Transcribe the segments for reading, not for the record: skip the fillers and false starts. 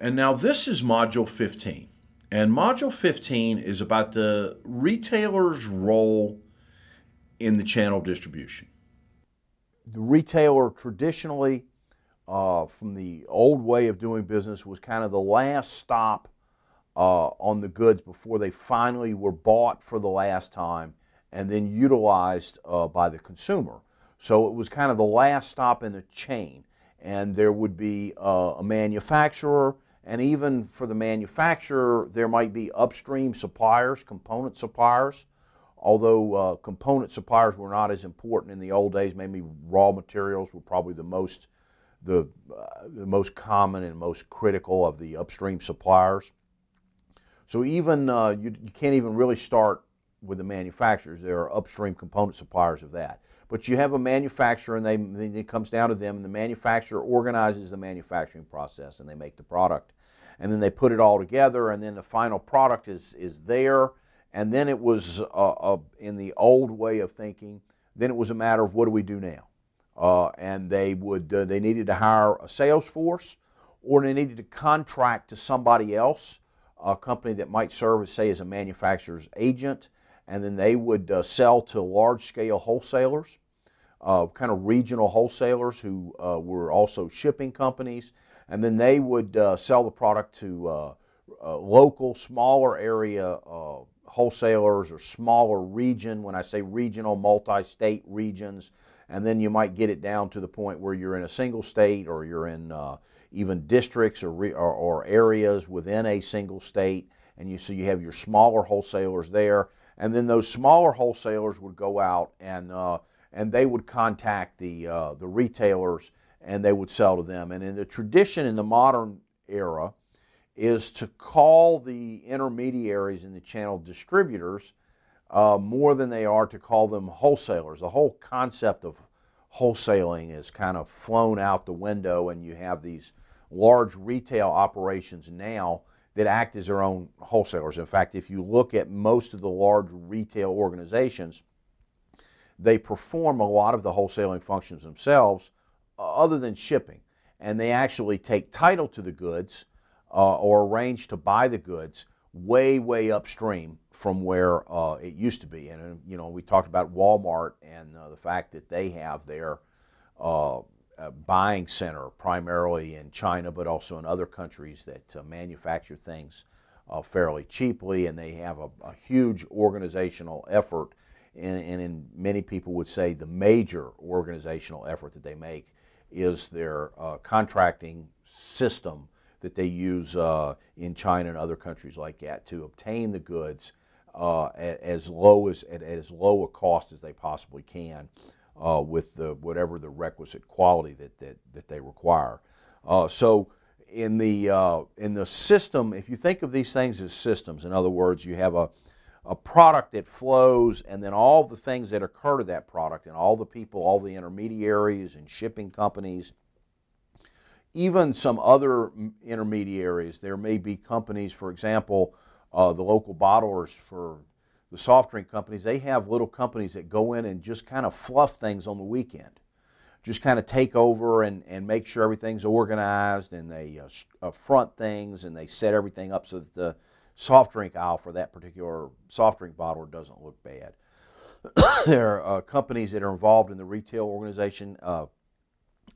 And now this is Module 15. And Module 15 is about the retailer's role in the channel distribution. The retailer traditionally, from the old way of doing business, was kind of the last stop on the goods before they finally were bought for the last time and then utilized by the consumer. So it was kind of the last stop in the chain. And there would be a manufacturer, and even for the manufacturer, there might be upstream suppliers, component suppliers. Although component suppliers were not as important in the old days, maybe raw materials were probably the most common and most critical of the upstream suppliers. So even you can't even really start with the manufacturers. There are upstream component suppliers of that. But you have a manufacturer, and it comes down to them, and the manufacturer organizes the manufacturing process, and they make the product. And then they put it all together, and then the final product is there. And then it was, in the old way of thinking, then it was a matter of what do we do now? And they needed to hire a sales force, or they needed to contract to somebody else, a company that might serve as, say, as a manufacturer's agent, and then they would sell to large-scale wholesalers, kind of regional wholesalers who were also shipping companies, and then they would sell the product to local, smaller area wholesalers or smaller region. When I say regional, multi-state regions, and then you might get it down to the point where you're in a single state, or you're in even districts or areas within a single state, and so you have your smaller wholesalers there, and then those smaller wholesalers would go out and they would contact the retailers, and they would sell to them. And in the tradition in the modern era is to call the intermediaries and the channel distributors more than they are to call them wholesalers. The whole concept of wholesaling is kind of flown out the window, and you have these large retail operations now that act as their own wholesalers. In fact, if you look at most of the large retail organizations, they perform a lot of the wholesaling functions themselves, other than shipping. And they actually take title to the goods or arrange to buy the goods way, way upstream from where it used to be. And we talked about Walmart and the fact that they have their buying center primarily in China, but also in other countries that manufacture things fairly cheaply, and they have a huge organizational effort, and many people would say the major organizational effort that they make is their contracting system that they use in China and other countries like that to obtain the goods at as low a cost as they possibly can, with whatever the requisite quality that they require. So in the system, if you think of these things as systems, in other words, you have a product that flows, and then all the things that occur to that product, and all the people, all the intermediaries and shipping companies, even some other intermediaries. There may be companies, for example, the local bottlers for the soft drink companies, they have little companies that go in and just kind of fluff things on the weekend. Just kind of take over and make sure everything's organized, and they front things, and they set everything up so that the soft drink aisle for that particular soft drink bottler doesn't look bad. There are companies that are involved in the retail organization,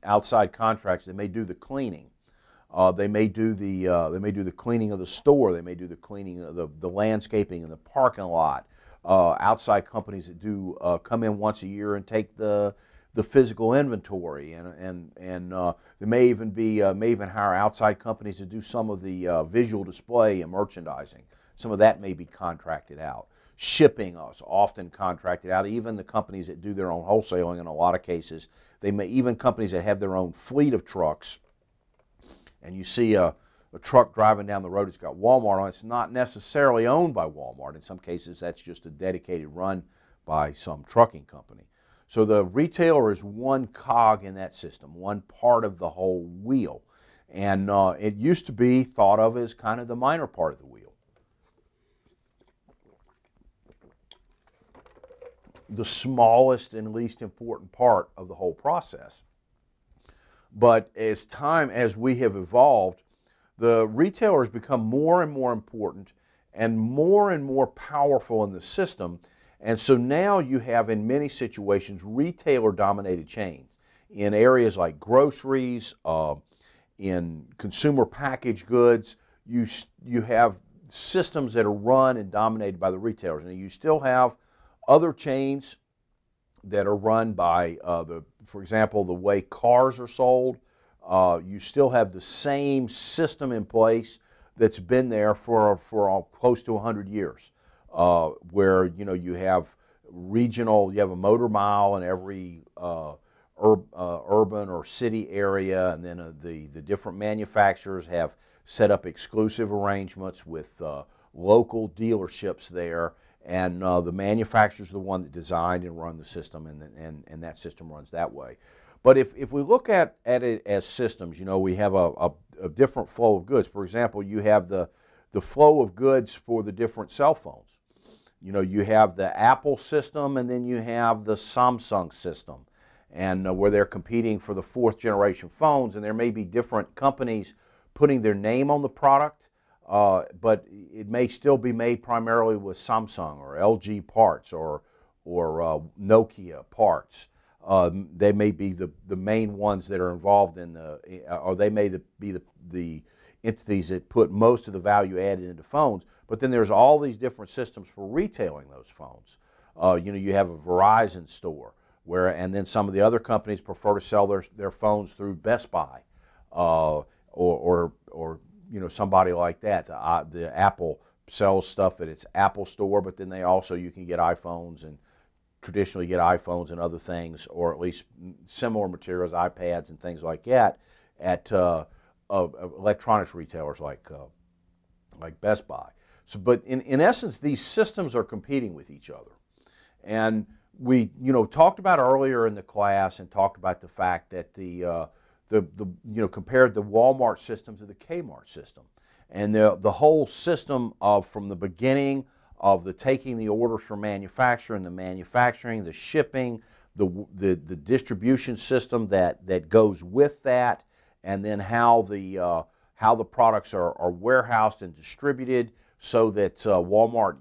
outside contracts. They may do the cleaning. They may do the cleaning of the store. They may do the cleaning of the landscaping in the parking lot. Outside companies that do come in once a year and take the physical inventory, and they may even hire outside companies to do some of the visual display and merchandising. Some of that may be contracted out. Shipping is often contracted out. Even the companies that do their own wholesaling, in a lot of cases, even companies that have their own fleet of trucks, and you see a truck driving down the road, it's got Walmart on it. It's not necessarily owned by Walmart. In some cases, that's just a dedicated run by some trucking company. So the retailer is one cog in that system, one part of the whole wheel. And it used to be thought of as kind of the minor part of the wheel. The smallest and least important part of the whole process. But as we have evolved, the retailers become more and more important and more powerful in the system. And so now you have, in many situations, retailer-dominated chains in areas like groceries, in consumer packaged goods. You have systems that are run and dominated by the retailers, and you still have other chains that are run by for example, the way cars are sold. You still have the same system in place that's been there for close to 100 years, where you have you have a motor mile in every urban or city area, and then the different manufacturers have set up exclusive arrangements with local dealerships there, and the manufacturer's the one that designed and run the system, and that system runs that way. But if we look at it as systems, we have a different flow of goods. For example, you have the flow of goods for the different cell phones. You have the Apple system, and then you have the Samsung system, and where they're competing for the 4th generation phones, and there may be different companies putting their name on the product, but it may still be made primarily with Samsung or LG parts or Nokia parts. They may be the main ones that are involved in or they may be the entities that put most of the value added into phones. But then there's all these different systems for retailing those phones. You have a Verizon store, and then some of the other companies prefer to sell their phones through Best Buy, or somebody like that. The Apple sells stuff at its Apple store, but then you can get iPhones, and traditionally get iPhones and other things, or at least similar materials, iPads and things like that, at electronics retailers like Best Buy. So, but in essence, these systems are competing with each other. And we talked about earlier in the class, and talked about the fact that compared the Walmart system to the Kmart system, and the whole system from the beginning of the taking the orders from manufacturing, the manufacturing, the shipping, the distribution system that goes with that, and then how the products are warehoused and distributed, so that Walmart,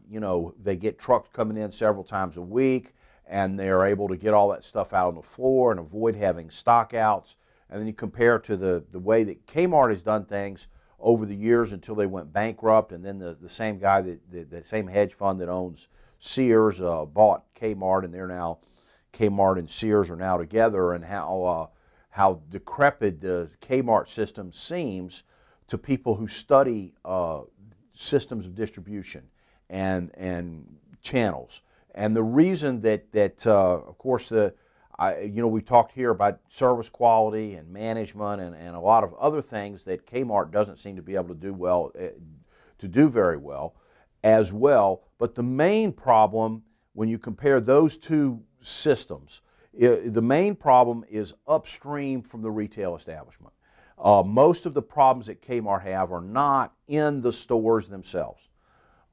they get trucks coming in several times a week, and they're able to get all that stuff out on the floor and avoid having stockouts. And then you compare to the way that Kmart has done things over the years until they went bankrupt, and then the same guy, the same hedge fund that owns Sears bought Kmart, and Kmart and Sears are now together, and how decrepit the Kmart system seems to people who study systems of distribution and channels. And the reason that of course, we talked here about service quality and management and a lot of other things that Kmart doesn't seem to be able to do very well as well. But the main problem, when you compare those two systems, the main problem is upstream from the retail establishment. Most of the problems that Kmart have are not in the stores themselves.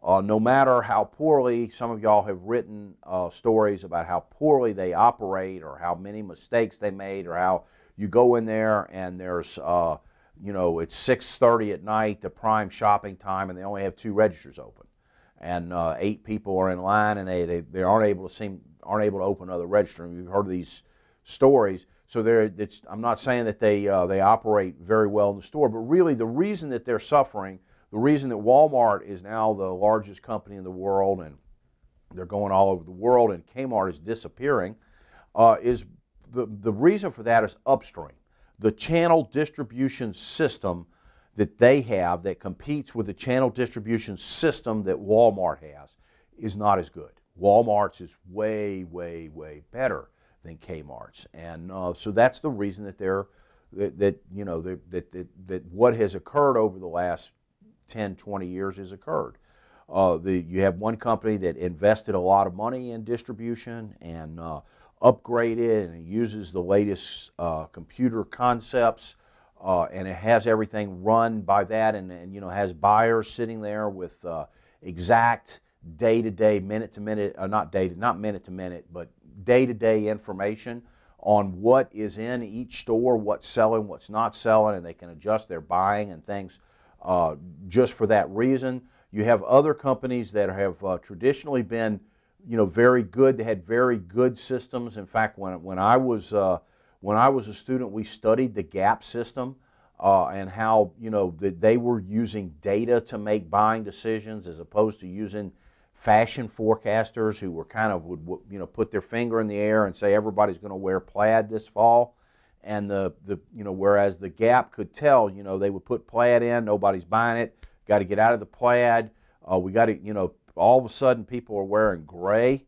No matter how poorly, some of y'all have written stories about how poorly they operate, or how many mistakes they made, or how you go in there and there's, it's 6:30 at night, the prime shopping time, and they only have 2 registers open, and 8 people are in line, and they aren't able to open another register. And you've heard of these stories. So I'm not saying that they operate very well in the store, but really the reason that they're suffering, the reason that Walmart is now the largest company in the world, and they're going all over the world, and Kmart is disappearing, is the reason for that is upstream. The channel distribution system that they have that competes with the channel distribution system that Walmart has is not as good. Walmart's is way, way, way better than Kmart's, and so that's the reason that that what has occurred over the last 10, 20 years has occurred. You have one company that invested a lot of money in distribution and upgraded and uses the latest computer concepts, and it has everything run by that, and has buyers sitting there with exact day-to-day, minute-to-minute, not minute-to-minute, but day-to-day information on what is in each store, what's selling, what's not selling, and they can adjust their buying and things just for that reason. You have other companies that have traditionally been, very good. They had very good systems. In fact, when I was a student, we studied the GAP system and how that they were using data to make buying decisions as opposed to using fashion forecasters who were kind of would put their finger in the air and say everybody's going to wear plaid this fall. And whereas the Gap could tell, they would put plaid in, nobody's buying it, got to get out of the plaid. We got to, all of a sudden people are wearing gray,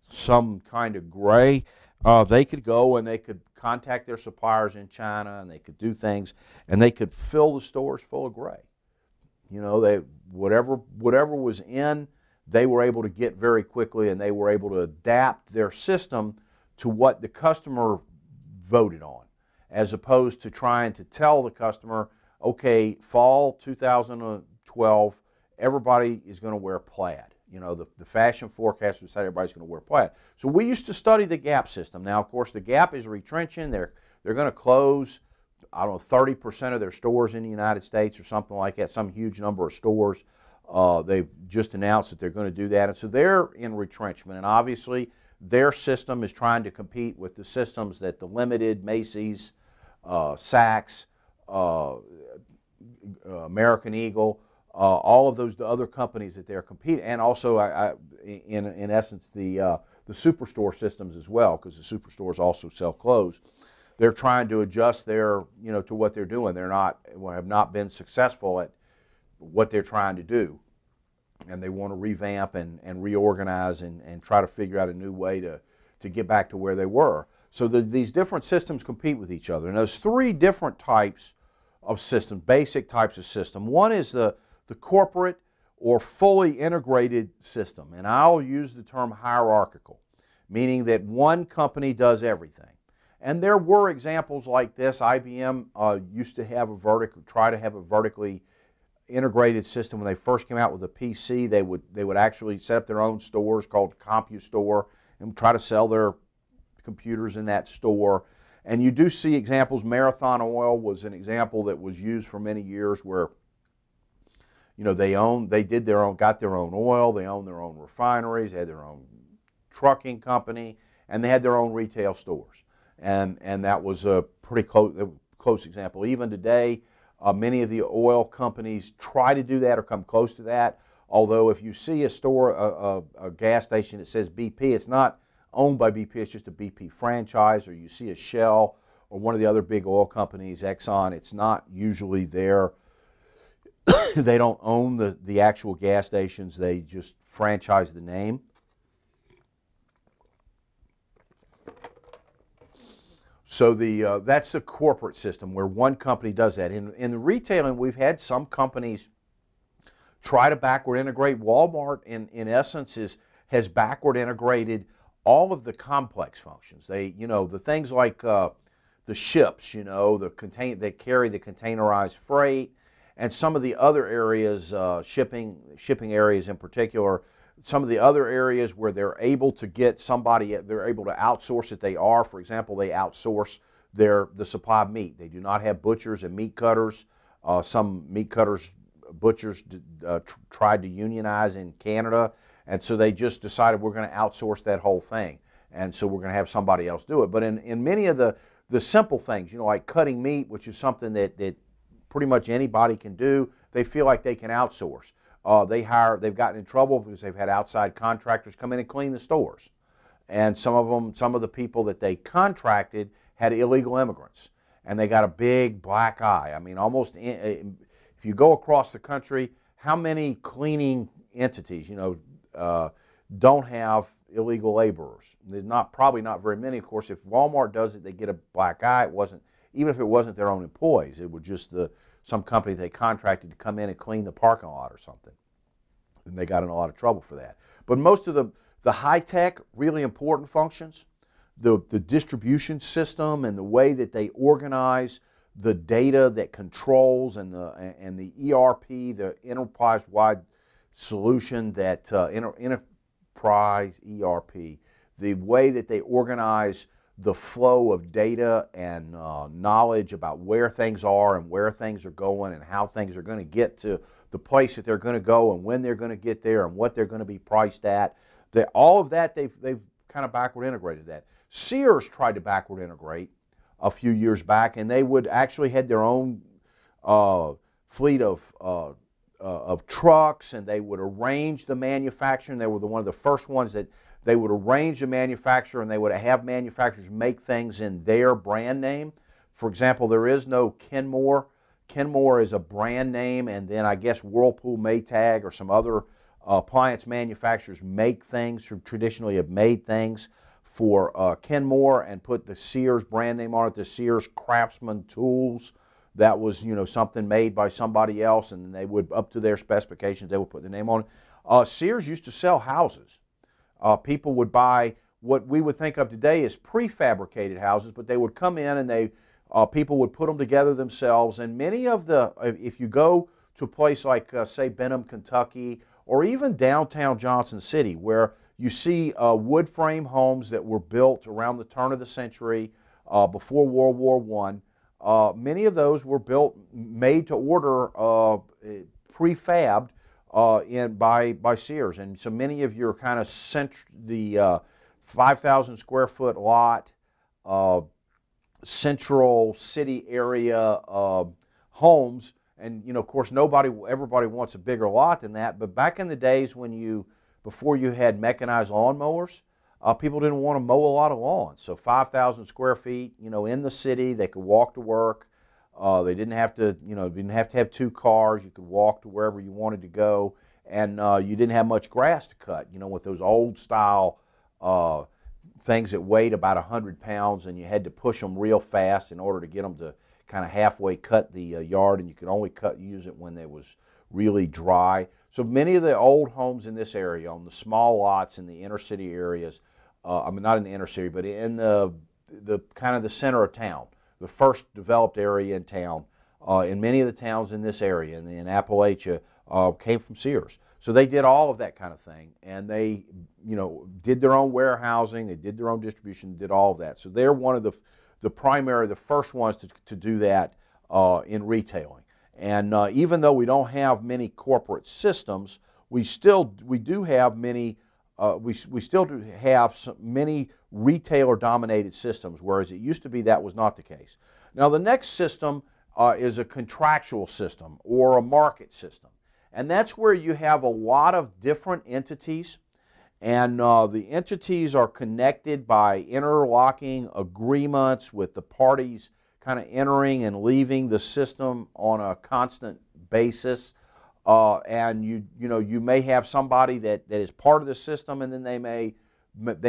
some kind of gray. They could go and they could contact their suppliers in China, and they could do things, and they could fill the stores full of gray. Whatever was in, they were able to get very quickly, and they were able to adapt their system to what the customer voted on, as opposed to trying to tell the customer, okay, fall 2012, everybody is going to wear plaid. The fashion forecast would say everybody's going to wear plaid. So we used to study the Gap system. Now, of course, the Gap is retrenching. They're going to close, 30% of their stores in the United States or something like that, some huge number of stores. They've just announced that they're going to do that. And so they're in retrenchment. And obviously, their system is trying to compete with the systems that the Limited, Macy's, Saks, American Eagle, all of those other companies that they're competing, and also in essence the superstore systems as well, because the superstores also sell clothes. They're trying to adjust their to what they're doing. Have not been successful at what they're trying to do, and they want to revamp and reorganize and try to figure out a new way to get back to where they were. So these different systems compete with each other, and there's three different types of system, basic types of system. One is the corporate or fully integrated system, and I'll use the term hierarchical, meaning that one company does everything. And there were examples like this. IBM used to have try to have a vertically integrated system. When they first came out with a PC, they would actually set up their own stores called CompuStore and try to sell their computers in that store. And you do see examples. Marathon Oil was an example that was used for many years, where they got their own oil, they owned their own refineries, they had their own trucking company, and they had their own retail stores. And that was a pretty close example. Even today, many of the oil companies try to do that or come close to that. Although if you see a gas station that says BP, it's not owned by BP, it's just a BP franchise. Or you see a Shell or one of the other big oil companies, Exxon, it's not usually there. They don't own the actual gas stations, they just franchise the name. So that's the corporate system where one company does that. In the retailing, we've had some companies try to backward integrate. Walmart, in essence, has backward integrated all of the complex functions. The things like the ships, that carry the containerized freight, and some of the other areas, shipping areas in particular, some of the other areas where they're able to get somebody, they're able to outsource it. For example, they outsource the supply of meat. They do not have butchers and meat cutters. Some meat cutters, butchers tried to unionize in Canada, and so they just decided we're going to outsource that whole thing, and so we're going to have somebody else do it. But in many of the simple things, like cutting meat, which is something that pretty much anybody can do, they feel like they can outsource. They've gotten in trouble because they've had outside contractors come in and clean the stores. And some of the people that they contracted had illegal immigrants. And they got a big black eye. I mean, if you go across the country, how many cleaning entities, don't have illegal laborers? There's probably not very many. Of course, if Walmart does it, they get a black eye. Even if it wasn't their own employees, it was just some company they contracted to come in and clean the parking lot or something. And they got in a lot of trouble for that. But most of the high-tech, really important functions, the distribution system and the way that they organize the data that controls and the ERP, the enterprise-wide solution, that enterprise ERP, the way that they organize the flow of data and knowledge about where things are and where things are going and how things are going to get to the place that they're going to go and when they're going to get there and what they're going to be priced at. All of that, they've kind of backward integrated that. Sears tried to backward integrate a few years back, and they would actually had their own fleet of trucks, and they would arrange the manufacturing. They were one of the first ones that they would arrange the manufacturer, and they would have manufacturers make things in their brand name. For example, there is no Kenmore. Kenmore is a brand name, and then I guess Whirlpool, Maytag, or some other appliance manufacturers make things, or traditionally have made things for Kenmore and put the Sears brand name on it, the Sears Craftsman Tools. That was, something made by somebody else, and they would, up to their specifications, they would put the name on it. Sears used to sell houses. People would buy what we would think of today as prefabricated houses, but they would come in and people would put them together themselves. And many of if you go to a place like, say, Benham, Kentucky, or even downtown Johnson City, where you see wood frame homes that were built around the turn of the century before World War I, many of those were built, made to order, prefabbed by Sears. And so many of your kind of the 5,000 square foot lot, central city area homes, and of course everybody wants a bigger lot than that, but back in the days before you had mechanized lawnmowers, people didn't want to mow a lot of lawns. So 5,000 square feet, in the city, they could walk to work. They didn't have to, have two cars. You could walk to wherever you wanted to go, and you didn't have much grass to cut. With those old style things that weighed about 100 pounds, and you had to push them real fast in order to get them to kind of halfway cut the yard, and you could only use it when it was really dry. So many of the old homes in this area, on the small lots in the inner city areas, not in the inner city, but in the kind of the center of town, the first developed area in town, in many of the towns in this area, in Appalachia, came from Sears. So they did all of that kind of thing, and they, did their own warehousing, they did their own distribution, did all of that. So they're one of the first ones to do that in retailing. And even though we don't have many corporate systems, we do have many. We still do have many retailer-dominated systems, whereas it used to be that was not the case. Now the next system is a contractual system or a market system, and that's where you have a lot of different entities, and the entities are connected by interlocking agreements with the parties kind of entering and leaving the system on a constant basis. And you may have somebody that is part of the system, and then they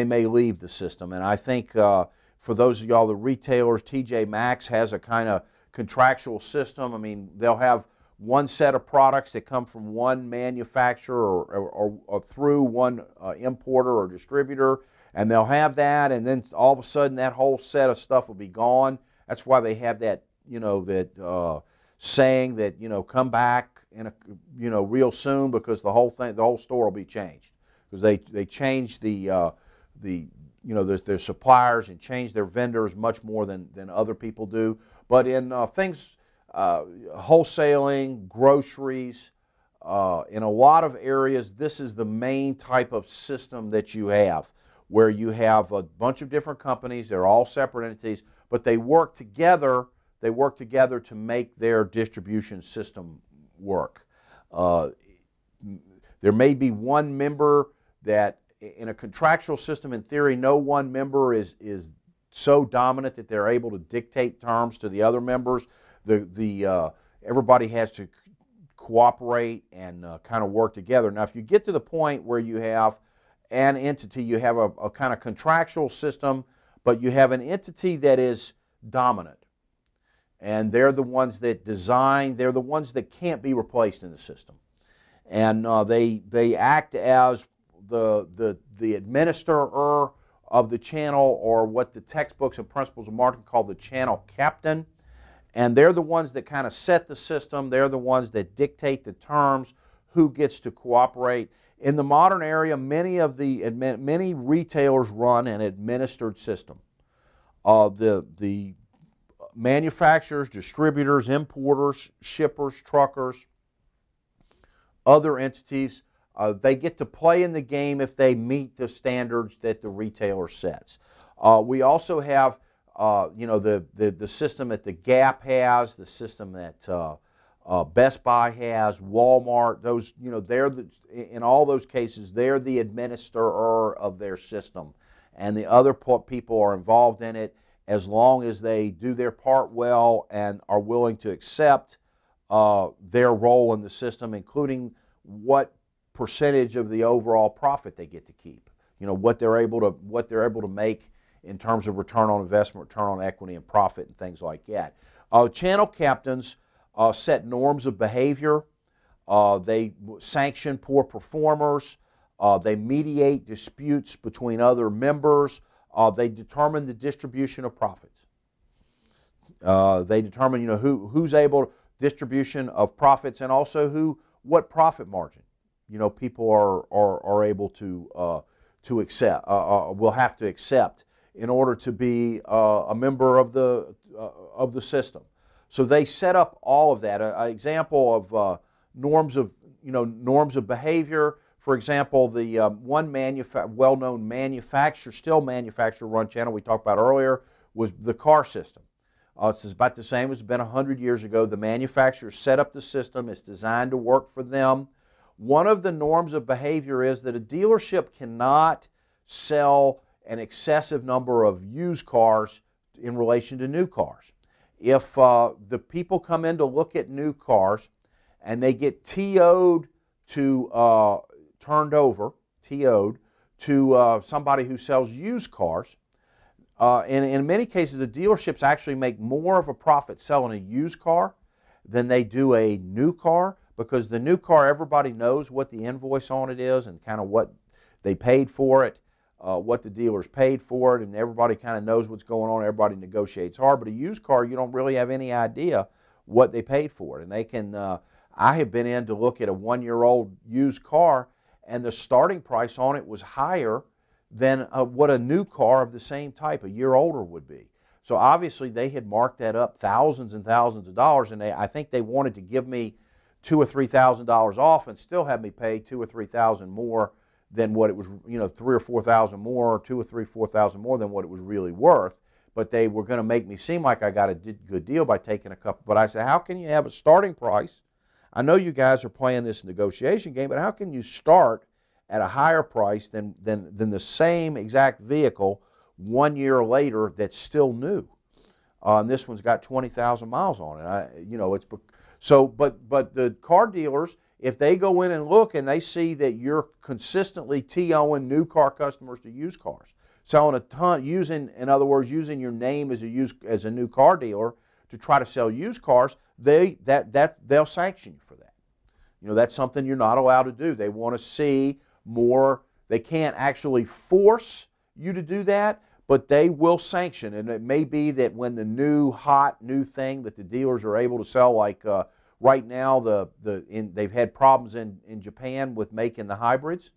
may leave the system. And I think for those of y'all, the retailers, TJ Maxx has a kind of contractual system. I mean, they'll have one set of products that come from one manufacturer or through one importer or distributor, and they'll have that, and then all of a sudden that whole set of stuff will be gone. That's why they have that saying that come back in real soon, because the whole store will be changed, because they change their suppliers and change their vendors much more than other people do. But in things wholesaling, groceries, in a lot of areas, this is the main type of system that you have, where you have a bunch of different companies. They're all separate entities, but they work together. They work together to make their distribution system work. There may be one member that, in a contractual system, in theory, no one member is so dominant that they're able to dictate terms to the other members. Everybody has to cooperate and kind of work together. Now, if you get to the point where you have an entity, you have a kind of contractual system, but you have an entity that is dominant, and they're the ones that design, they're the ones that can't be replaced in the system. And they act as the administrator of the channel, or what the textbooks and principles of marketing call the channel captain. And they're the ones that kind of set the system. They're the ones that dictate the terms, who gets to cooperate. In the modern area, many retailers run an administered system. The manufacturers, distributors, importers, shippers, truckers, other entities, they get to play in the game if they meet the standards that the retailer sets. We also have, the system that the Gap has, the system that Best Buy has, Walmart. Those, in all those cases, they're the administrator of their system, and the other people are involved in it as long as they do their part well and are willing to accept their role in the system, including what percentage of the overall profit they get to keep. What they're able to make in terms of return on investment, return on equity, and profit, and things like that. Channel captains set norms of behavior. They sanction poor performers. They mediate disputes between other members. They determine the distribution of profits. They determine, who's able distribution of profits, and also what profit margin, people are able to accept, will have to accept in order to be a member of the system. So they set up all of that. An example of norms of behavior. For example, the one well-known still manufacturer-run channel we talked about earlier was the car system. It's about the same as it's been 100 years ago. The manufacturer set up the system. It's designed to work for them. One of the norms of behavior is that a dealership cannot sell an excessive number of used cars in relation to new cars. If the people come in to look at new cars and they get TO'd to TO'd to somebody who sells used cars, and in many cases the dealerships actually make more of a profit selling a used car than they do a new car, because the new car, everybody knows what the invoice on it is and kind of what they paid for it, what the dealers paid for it, and everybody kind of knows what's going on. Everybody negotiates hard. But a used car, you don't really have any idea what they paid for it. And they can, I have been in to look at a 1-year-old used car, and the starting price on it was higher than what a new car of the same type, a year older, would be. So obviously they had marked that up thousands and thousands of dollars, and I think they wanted to give me $2,000 or $3,000 off and still have me pay $2,000 or $3,000 more than what it was, $3,000 or $4,000 more, or $2,000 or $3,000 or $4,000 more than what it was really worth. But they were going to make me seem like I got a good deal by taking a couple. But I said, how can you have a starting price? I know you guys are playing this negotiation game, but how can you start at a higher price than the same exact vehicle 1 year later that's still new? And this one's got 20,000 miles on it. But the car dealers, if they go in and look and they see that you're consistently TOing new car customers to used cars, selling a ton, in other words, using your name as a new car dealer to try to sell used cars, they'll sanction you for that. That's something you're not allowed to do. They want to see more. They can't actually force you to do that, but they will sanction. And it may be that when the new thing that the dealers are able to sell, like right now, they've had problems in Japan with making the hybrids.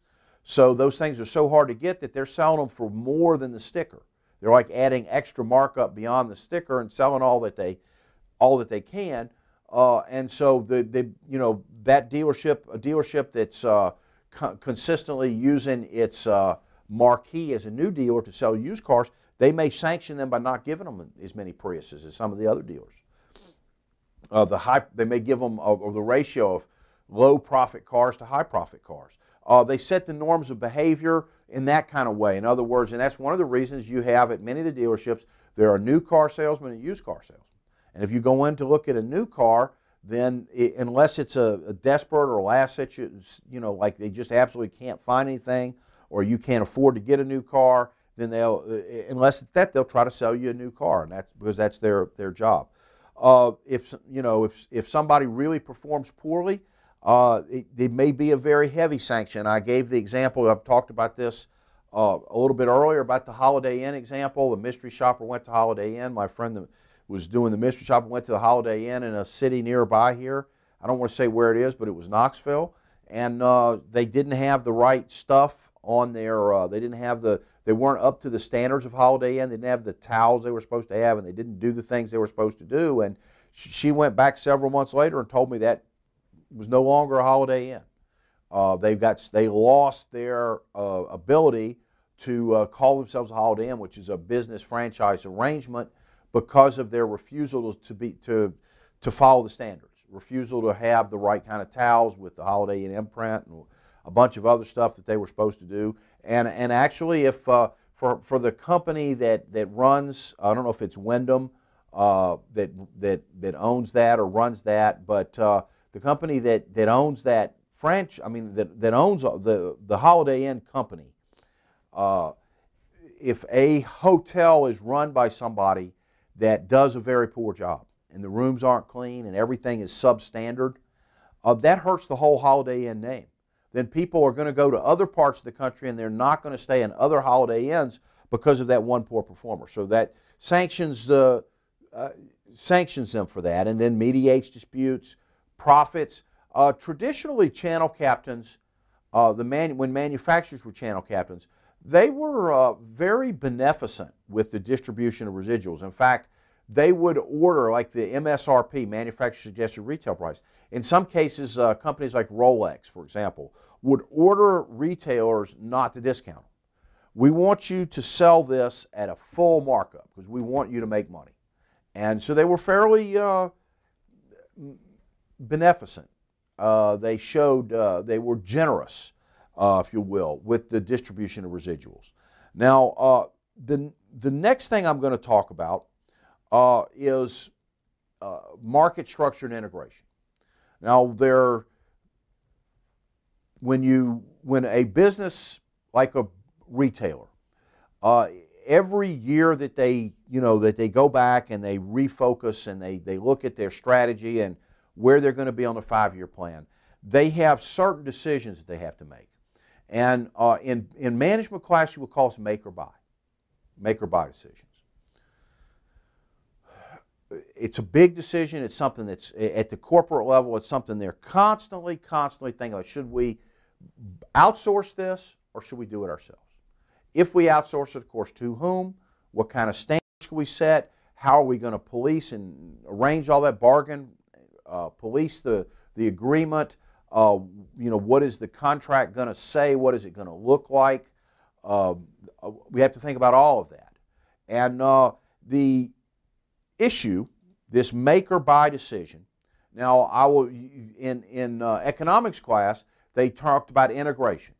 So those things are so hard to get that they're selling them for more than the sticker. They're like adding extra markup beyond the sticker and selling all that they can. And so that dealership, a dealership that's consistently using its marquee as a new dealer to sell used cars, they may sanction them by not giving them as many Priuses as some of the other dealers. They may give them the ratio of low profit cars to high profit cars. They set the norms of behavior in that kind of way. In other words, and that's one of the reasons you have at many of the dealerships, there are new car salesmen and used car salesmen. And if you go in to look at a new car, then unless it's a desperate or last situation, like they just absolutely can't find anything, or you can't afford to get a new car, then unless it's that, they'll try to sell you a new car, and that's because that's their job. If somebody really performs poorly, it may be a very heavy sanction. I gave the example, I've talked about this a little bit earlier about the Holiday Inn example. The mystery shopper went to Holiday Inn. My friend that was doing the mystery shopper went to the Holiday Inn in a city nearby here. I don't want to say where it is, but it was Knoxville. And they didn't have the right stuff on their, they weren't up to the standards of Holiday Inn. They didn't have the towels they were supposed to have, and they didn't do the things they were supposed to do. And she went back several months later and told me that was no longer a Holiday Inn. They lost their ability to call themselves a Holiday Inn, which is a business franchise arrangement, because of their refusal to follow the standards, refusal to have the right kind of towels with the Holiday Inn imprint and a bunch of other stuff that they were supposed to do. And actually, if for the company that runs, I don't know if it's Wyndham that owns that or runs that, but the company that owns that that owns the Holiday Inn company, if a hotel is run by somebody that does a very poor job and the rooms aren't clean and everything is substandard, that hurts the whole Holiday Inn name. Then people are going to go to other parts of the country and they're not going to stay in other Holiday Inns because of that one poor performer. So that sanctions them for that, and then mediates disputes, profits. Traditionally, channel captains, when manufacturers were channel captains, they were very beneficent with the distribution of residuals. In fact, they would order, like the MSRP, manufacturer suggested retail price. In some cases, companies like Rolex, for example, would order retailers not to discount. We want you to sell this at a full markup because we want you to make money. And so they were fairly beneficent. They were generous, if you will, with the distribution of residuals. Now, the next thing I'm going to talk about is market structure and integration. Now, when a business like a retailer, every year that they go back and they refocus and they look at their strategy and where they're going to be on the 5-year plan, they have certain decisions that they have to make. And in management class, you would call this make or buy decisions. It's a big decision. It's something that's at the corporate level. It's something they're constantly thinking about. Should we outsource this or should we do it ourselves? If we outsource it, of course, to whom? What kind of standards should we set? How are we going to police and arrange all that, bargain, police the agreement? What is the contract going to say? What is it going to look like? We have to think about all of that. And the issue, this make or buy decision. Now, I will in economics class, they talked about integration.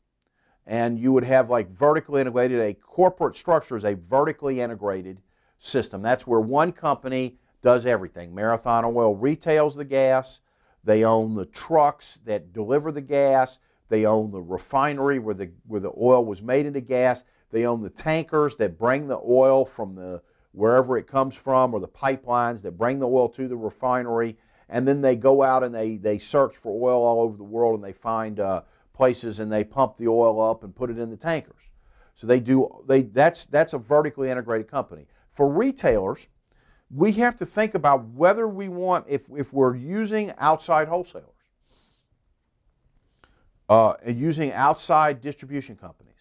And you would have like vertically integrated. A corporate structure is a vertically integrated system. That's where one company does everything. Marathon Oil retails the gas. They own the trucks that deliver the gas. They own the refinery where the oil was made into gas. They own the tankers that bring the oil from wherever it comes from, or the pipelines that bring the oil to the refinery. And then they go out and they search for oil all over the world, and they find places and they pump the oil up and put it in the tankers. So that's a vertically integrated company. For retailers, we have to think about whether we want, if we're using outside wholesalers, and using outside distribution companies,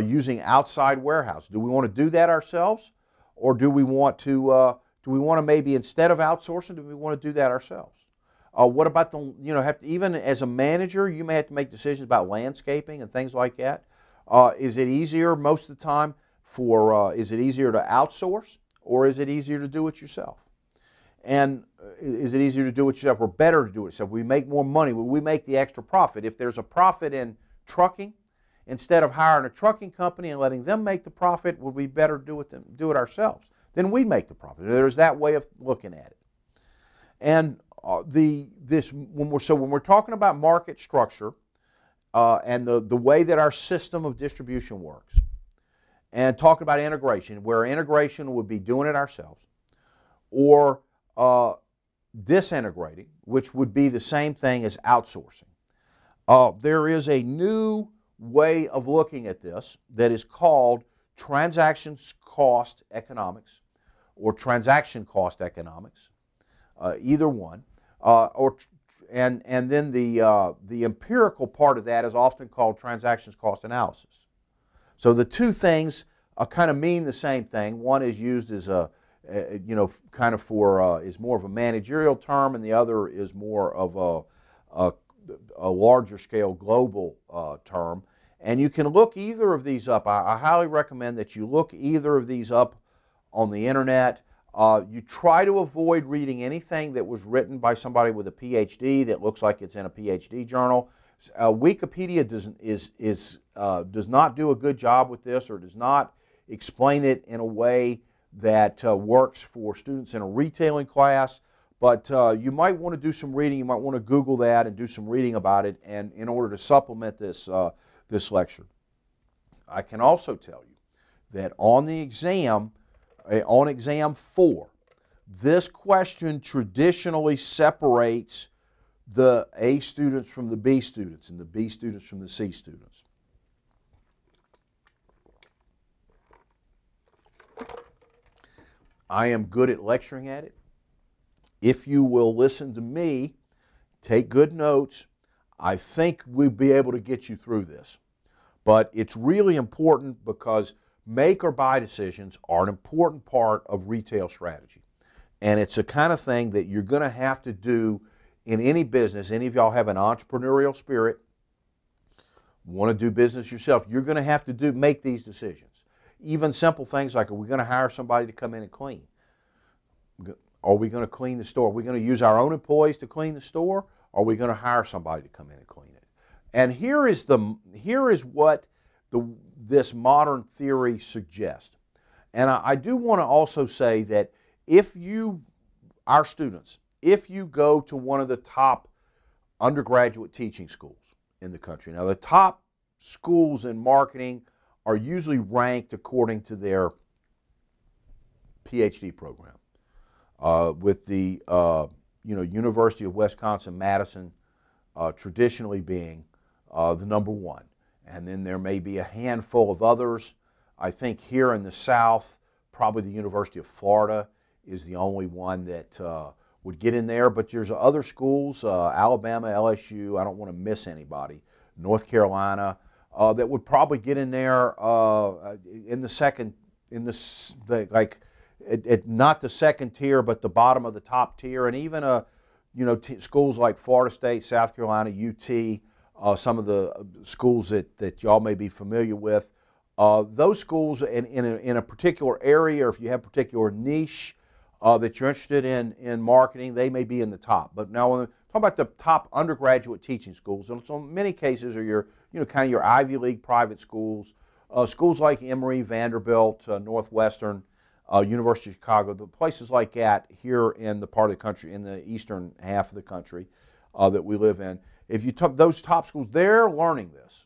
using outside warehouse. Do we want to do that ourselves, or do we want to maybe, instead of outsourcing, do we want to do that ourselves? What about even as a manager, you may have to make decisions about landscaping and things like that. Is it easier most of the time is it easier to outsource, or is it easier to do it yourself? And is it easier to do it yourself, or better to do it yourself? We make more money. We make the extra profit. If there's a profit in trucking, instead of hiring a trucking company and letting them make the profit, would we better do it ourselves? Then we'd make the profit. There's that way of looking at it. And when we're talking about market structure and the way that our system of distribution works, and talking about integration, where integration would be doing it ourselves, or disintegrating, which would be the same thing as outsourcing. There is a new way of looking at this that is called transactions cost economics, or transaction cost economics, either one, and then the empirical part of that is often called transactions cost analysis. So the two things kind of mean the same thing. One is used as kind of for, is more of a managerial term, and the other is more of a larger scale global term. And you can look either of these up. I highly recommend that you look either of these up on the internet. You try to avoid reading anything that was written by somebody with a PhD that looks like it's in a PhD journal. Wikipedia does not do a good job with this, or does not explain it in a way that works for students in a retailing class. But you might want to do some reading. You might want to Google that and do some reading about it, and in order to supplement this lecture. I can also tell you that on the exam, on exam 4, this question traditionally separates the A students from the B students and the B students from the C students. I am good at lecturing at it. If you will listen to me, take good notes, I think we'll be able to get you through this. But it's really important because make or buy decisions are an important part of retail strategy. And it's the kind of thing that you're going to have to do in any business. Any of y'all have an entrepreneurial spirit, want to do business yourself, you're going to have to make these decisions. Even simple things like, are we going to hire somebody to come in and clean? Are we going to clean the store? Are we going to use our own employees to clean the store? Or are we going to hire somebody to come in and clean it? And here is what this modern theory suggests. And I do want to also say that our students, if you go to one of the top undergraduate teaching schools in the country, now the top schools in marketing are usually ranked according to their PhD program. With the University of Wisconsin-Madison traditionally being the number one. And then there may be a handful of others. I think here in the South, probably the University of Florida is the only one that would get in there. But there's other schools, Alabama, LSU, I don't want to miss anybody, North Carolina, that would probably get in there in the second, not the second tier, but the bottom of the top tier. And even schools like Florida State, South Carolina, UT, some of the schools that y'all may be familiar with, those schools in a particular area, or if you have a particular niche that you're interested in marketing, they may be in the top. But now when we talk about the top undergraduate teaching schools, and so in many cases are your kind of your Ivy League private schools, schools like Emory, Vanderbilt, Northwestern, University of Chicago, the places like that here in the part of the country, in the eastern half of the country that we live in. If you took those top schools, they're learning this,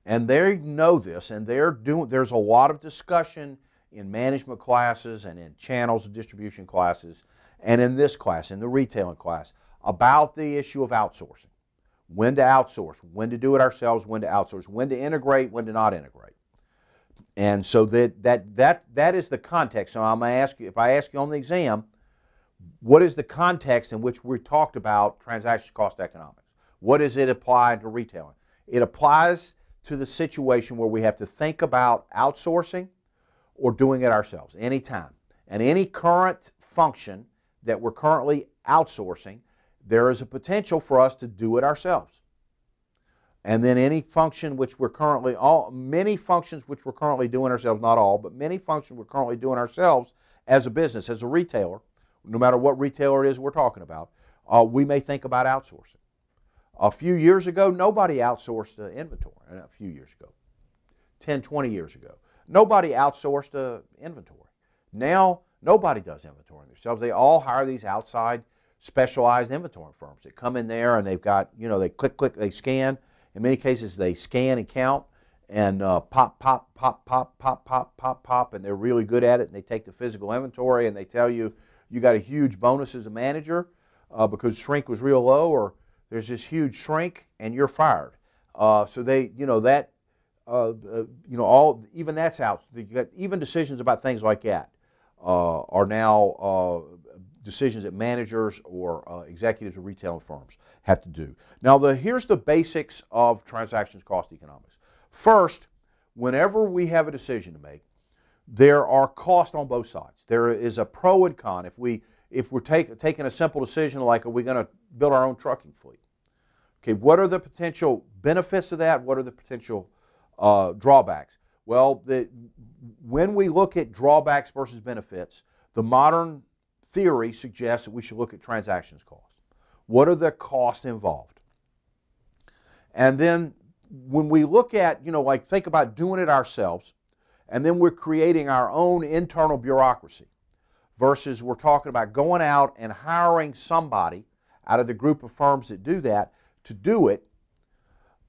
and they know this, and there's a lot of discussion in management classes and in channels of distribution classes, and in this class, in the retailing class, about the issue of outsourcing. When to outsource, when to do it ourselves, when to outsource, when to integrate, when to not integrate. And so that is the context. So I'm going to ask you, if I ask you on the exam, what is the context in which we talked about transaction cost economics? What does it apply to retailing? It applies to the situation where we have to think about outsourcing or doing it ourselves anytime. And any current function that we're currently outsourcing, there is a potential for us to do it ourselves. And then any function which many functions which we're currently doing ourselves, not all, but many functions we're currently doing ourselves as a business, as a retailer, no matter what retailer it is we're talking about, we may think about outsourcing. A few years ago, nobody outsourced inventory. A few years ago, 10, 20 years ago, nobody outsourced inventory. Now, nobody does inventory themselves. They all hire these outside specialized inventory firms that come in there and they've got, they click, they scan. In many cases, they scan and count and pop, and they're really good at it. And they take the physical inventory and they tell you, you got a huge bonus as a manager because shrink was real low, or there's this huge shrink and you're fired. So they, even that's out. Even decisions about things like that are now decisions that managers or executives of retailing firms have to do. Now, here's the basics of transactions cost economics. First, whenever we have a decision to make, there are costs on both sides. There is a pro and con. If we're taking a simple decision like, are we going to build our own trucking fleet? Okay, what are the potential benefits of that? What are the potential drawbacks? Well, when we look at drawbacks versus benefits, the modern theory suggests that we should look at transactions costs. What are the costs involved? And then when we look at, like think about doing it ourselves, and then we're creating our own internal bureaucracy versus we're talking about going out and hiring somebody out of the group of firms that do that to do it.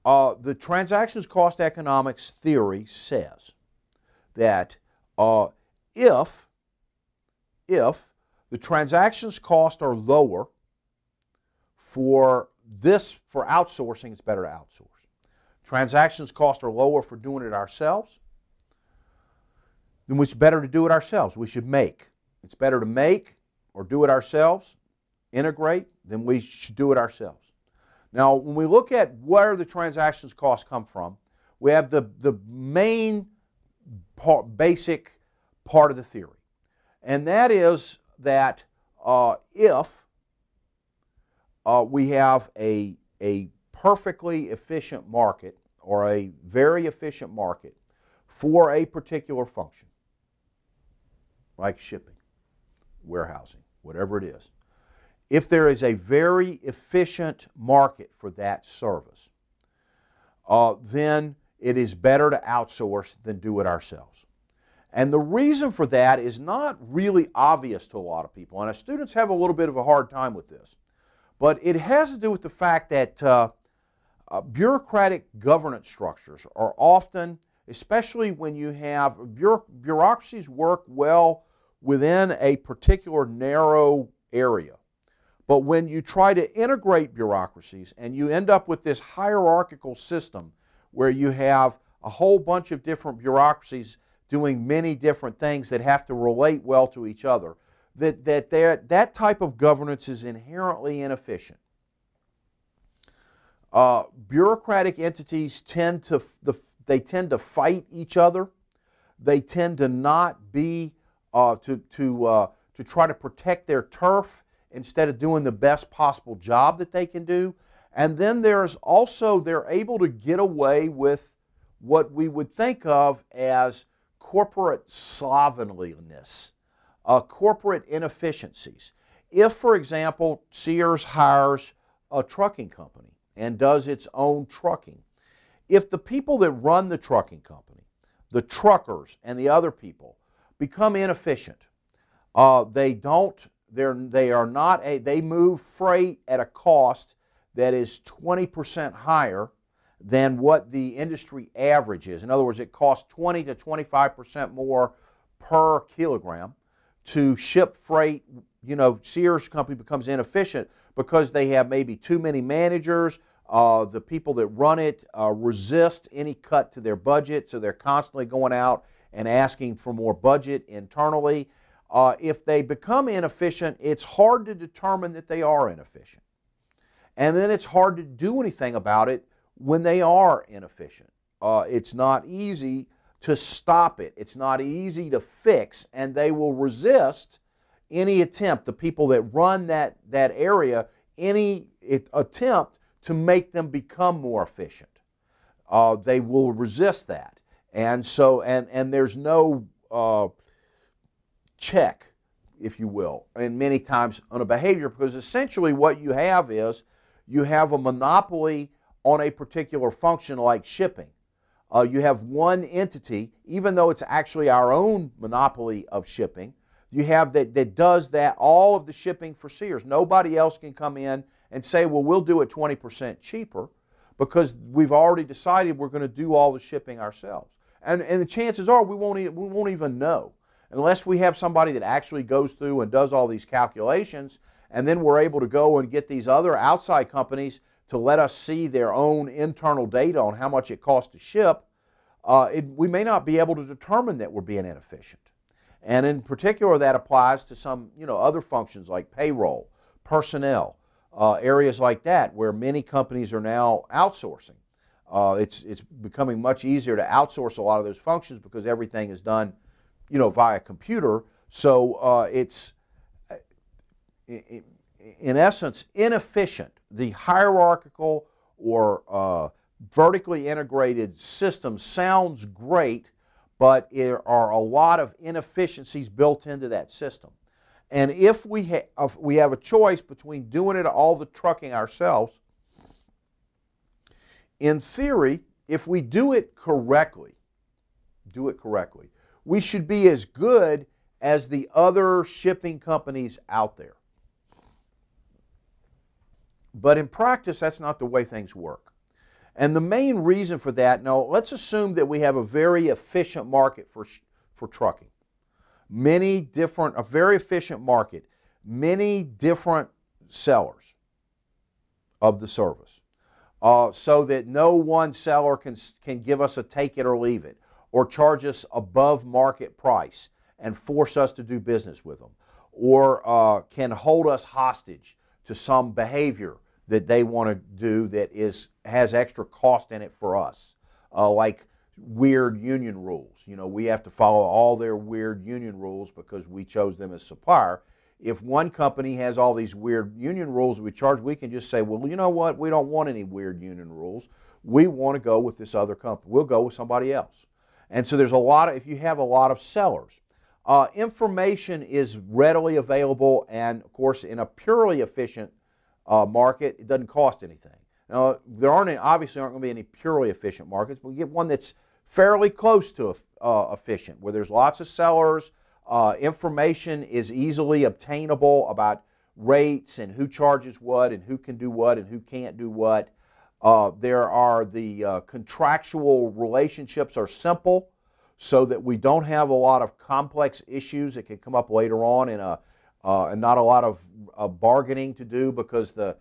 The transactions cost economics theory says that if the transactions costs are lower for outsourcing, it's better to outsource. Transactions costs are lower for doing it ourselves, then it's better to do it ourselves. We should make. It's better to make or do it ourselves, integrate, than we should do it ourselves. Now, when we look at where the transactions costs come from, we have the main basic part of the theory. And that is that if we have a perfectly efficient market or a very efficient market for a particular function, like shipping, warehousing, whatever it is, if there is a very efficient market for that service, then it is better to outsource than do it ourselves. And the reason for that is not really obvious to a lot of people, and students have a little bit of a hard time with this. But it has to do with the fact that bureaucratic governance structures are often, especially when you have bureaucracies work well within a particular narrow area. But when you try to integrate bureaucracies and you end up with this hierarchical system where you have a whole bunch of different bureaucracies doing many different things that have to relate well to each other, that type of governance is inherently inefficient. Bureaucratic entities tend to fight each other. They tend to not be to try to protect their turf instead of doing the best possible job that they can do. And then there's also, they're able to get away with what we would think of as corporate slovenliness, corporate inefficiencies. If, for example, Sears hires a trucking company and does its own trucking, if the people that run the trucking company, the truckers and the other people, become inefficient, they move freight at a cost that is 20% higher than what the industry average is. In other words, it costs 20 to 25% more per kilogram to ship freight. Sears company becomes inefficient because they have maybe too many managers. The people that run it resist any cut to their budget, so they're constantly going out and asking for more budget internally. If they become inefficient, it's hard to determine that they are inefficient. And then it's hard to do anything about it when they are inefficient. It's not easy to stop it. It's not easy to fix, and they will resist any attempt, the people that run that area, any attempt to make them become more efficient. They will resist that. And so, and there's no check, if you will, and many times on a behavior, because essentially what you have is you have a monopoly on a particular function like shipping. You have one entity, even though it's actually our own monopoly of shipping, you have that does all of the shipping for Sears. Nobody else can come in and say, well, we'll do it 20% cheaper because we've already decided we're going to do all the shipping ourselves. And the chances are we won't even know unless we have somebody that actually goes through and does all these calculations, and then we're able to go and get these other outside companies to let us see their own internal data on how much it costs to ship. We may not be able to determine that we're being inefficient. And in particular, that applies to some other functions like payroll, personnel, areas like that where many companies are now outsourcing. It's becoming much easier to outsource a lot of those functions because everything is done, via computer. So it's in essence inefficient. The hierarchical or vertically integrated system sounds great, but there are a lot of inefficiencies built into that system. And if we have a choice between doing it all the trucking ourselves, in theory, if we do it correctly, we should be as good as the other shipping companies out there. But in practice, that's not the way things work. And the main reason for that, now let's assume that we have a very efficient market for trucking. A very efficient market, many different sellers of the service. So that no one seller can give us a take it or leave it, or charge us above market price and force us to do business with them, or can hold us hostage to some behavior that they want to do that has extra cost in it for us, like weird union rules. We have to follow all their weird union rules because we chose them as supplier. If one company has all these weird union rules we charge, we can just say, well, you know what, we don't want any weird union rules. We want to go with this other company. We'll go with somebody else. And so there's if you have a lot of sellers, information is readily available, and of course in a purely efficient market, it doesn't cost anything. Now, there obviously aren't going to be any purely efficient markets, but we get one that's fairly close to efficient, where there's lots of sellers. Information is easily obtainable about rates and who charges what and who can do what and who can't do what. There are the contractual relationships are simple, so that we don't have a lot of complex issues that can come up later on and not a lot of bargaining to do, because the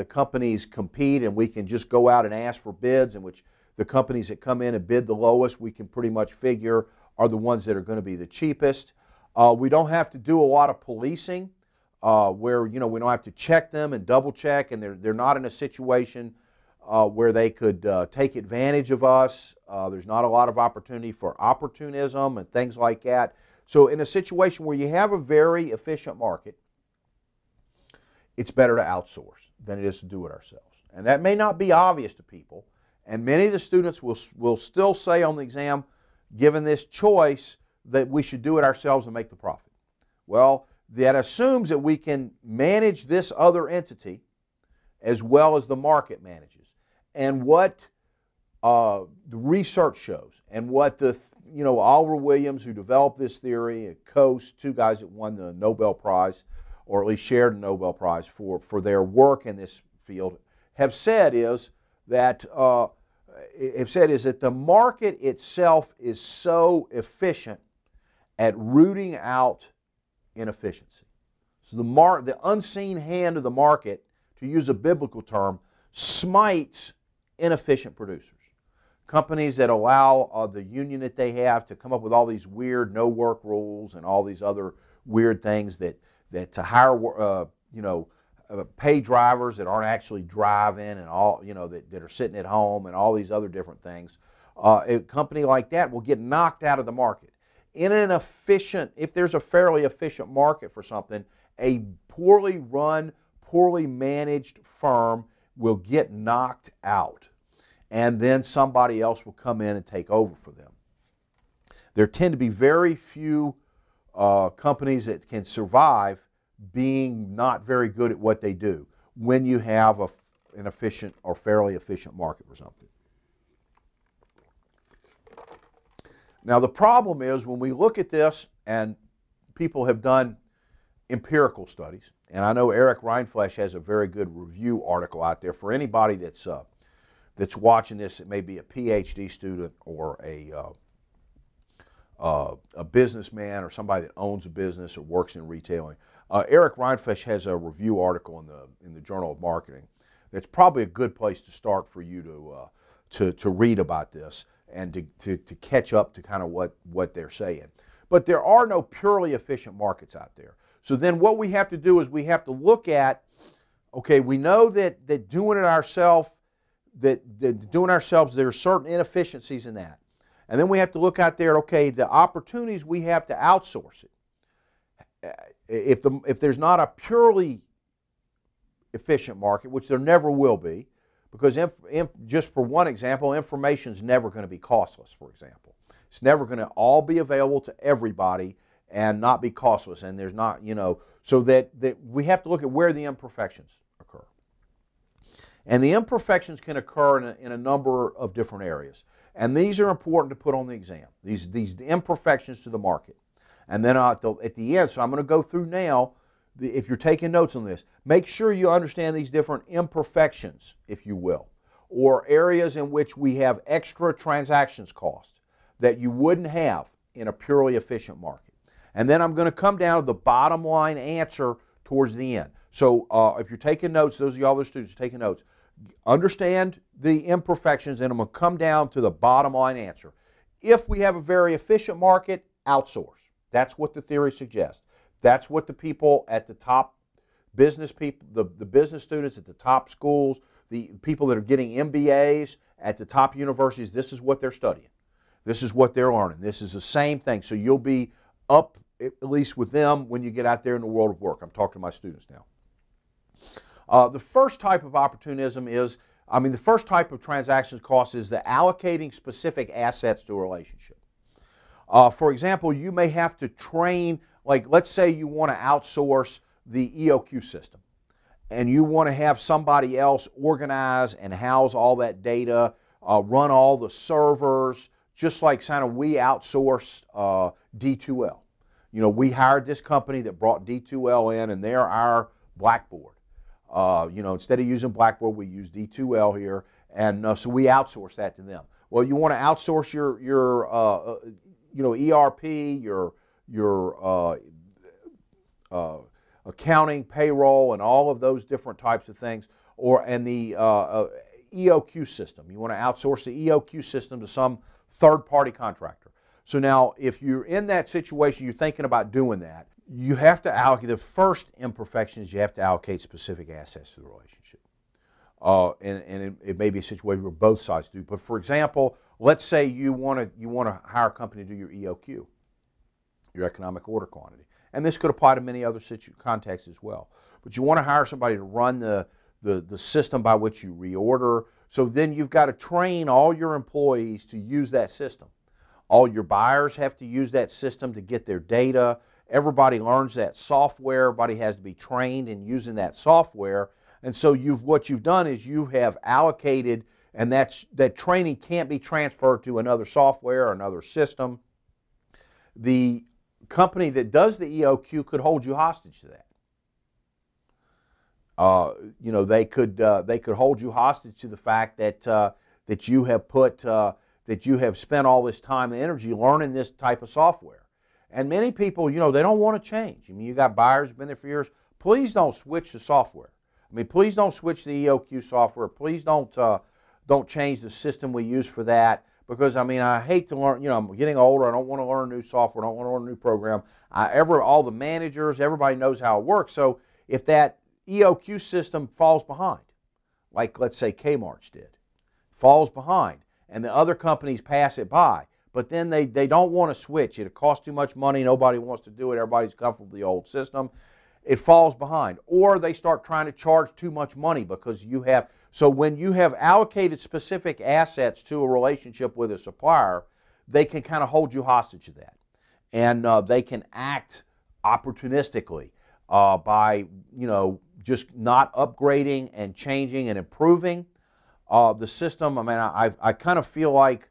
companies compete and we can just go out and ask for bids, in which the companies that come in and bid the lowest, we can pretty much figure are the ones that are going to be the cheapest. We don't have to do a lot of policing, where we don't have to check them and double check, and they're not in a situation where they could take advantage of us. There's not a lot of opportunity for opportunism and things like that. So in a situation where you have a very efficient market, it's better to outsource than it is to do it ourselves. And that may not be obvious to people, and many of the students will still say on the exam, given this choice, that we should do it ourselves and make the profit. Well, that assumes that we can manage this other entity as well as the market manages. And what the research shows, and what Oliver Williams, who developed this theory, Coase, two guys that won the Nobel Prize, or at least shared the Nobel Prize for their work in this field, have said is that the market itself is so efficient at rooting out inefficiency. So the unseen hand of the market, to use a biblical term, smites inefficient producers. Companies that allow the union that they have to come up with all these weird no-work rules and all these other weird things that to hire pay drivers that aren't actually driving, and all that are sitting at home, and all these other different things. A company like that will get knocked out of the market. If there's a fairly efficient market for something, a poorly run, poorly managed firm will get knocked out, and then somebody else will come in and take over for them. There tend to be very few companies that can survive being not very good at what they do when you have an efficient or fairly efficient market for something. Now the problem is, when we look at this, and people have done empirical studies, and I know Eric Rindfleisch has a very good review article out there for anybody that's watching this. It may be a PhD student or a businessman or somebody that owns a business or works in retailing. Eric Rindfleisch has a review article in the Journal of Marketing. That's probably a good place to start for you to read about this and to catch up to kind of what they're saying. But there are no purely efficient markets out there. So then what we have to do is we have to look at, okay, we know that doing it ourselves, that doing ourselves, there are certain inefficiencies in that. And then we have to look out there, okay, the opportunities we have to outsource it. If there's not a purely efficient market, which there never will be, because just for one example, information is never going to be costless, for example. It's never going to all be available to everybody and not be costless. And there's not, so that we have to look at where the imperfections occur. And the imperfections can occur in a number of different areas. And these are important to put on the exam, these imperfections to the market. And then at the end, so I'm going to go through now, if you're taking notes on this, make sure you understand these different imperfections, if you will, or areas in which we have extra transactions cost that you wouldn't have in a purely efficient market. And then I'm going to come down to the bottom line answer towards the end. So if you're taking notes, those of y'all that are students taking notes, understand the imperfections, and I'm going to come down to the bottom line answer. If we have a very efficient market, outsource. That's what the theory suggests. That's what the people at the top, business people, the business students at the top schools, the people that are getting MBAs at the top universities, this is what they're studying. This is what they're learning. This is the same thing. So you'll be up at least with them when you get out there in the world of work. I'm talking to my students now. The first type of opportunism is, the first type of transactions cost is the allocating specific assets to a relationship. For example, you may have to train, like let's say you want to outsource the EOQ system and you want to have somebody else organize and house all that data, run all the servers, just like kind of we outsourced D2L. We hired this company that brought D2L in, and they're our Blackboard. Instead of using Blackboard, we use D2L here, and so we outsource that to them. Well, you want to outsource your ERP, your accounting, payroll, and all of those different types of things, and the EOQ system. You want to outsource the EOQ system to some third-party contractor. So now, if you're in that situation, you're thinking about doing that, you have to allocate, the first imperfection is you have to allocate specific assets to the relationship. And it may be a situation where both sides do. But for example, let's say you want to hire a company to do your EOQ, your economic order quantity. And this could apply to many other contexts as well. But you want to hire somebody to run the system by which you reorder. So then you've got to train all your employees to use that system. All your buyers have to use that system to get their data. Everybody learns that software. Everybody has to be trained in using that software. And so what you've done is you have allocated, and that training can't be transferred to another software or another system. The company that does the EOQ could hold you hostage to that. They could hold you hostage to the fact that you have spent all this time and energy learning this type of software. And many people, they don't want to change. You got buyers who've been there for years. Please don't switch the software. Please don't switch the EOQ software. Please don't change the system we use for that, because I hate to learn. I'm getting older. I don't want to learn new software. I don't want to learn a new program. All the managers, everybody knows how it works. So if that EOQ system falls behind, like let's say Kmart's did, falls behind, and the other companies pass it by, but then they don't want to switch. It costs too much money. Nobody wants to do it. Everybody's comfortable with the old system. It falls behind. Or they start trying to charge too much money because so when you have allocated specific assets to a relationship with a supplier, they can kind of hold you hostage to that. And they can act opportunistically by, just not upgrading and changing and improving the system. I kind of feel like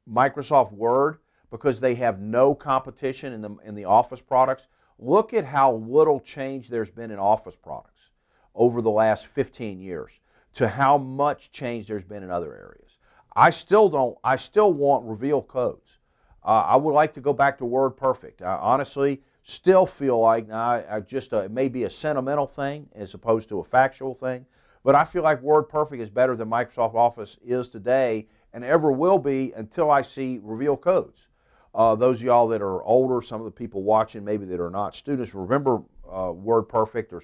Microsoft Word, because they have no competition in the Office products. Look at how little change there's been in Office products over the last 15 years to how much change there's been in other areas. I still want reveal codes. I would like to go back to WordPerfect. I honestly still feel like it may be a sentimental thing as opposed to a factual thing, but I feel like WordPerfect is better than Microsoft Office is today and ever will be until I see reveal codes. Those of y'all that are older, some of the people watching maybe that are not students, remember WordPerfect,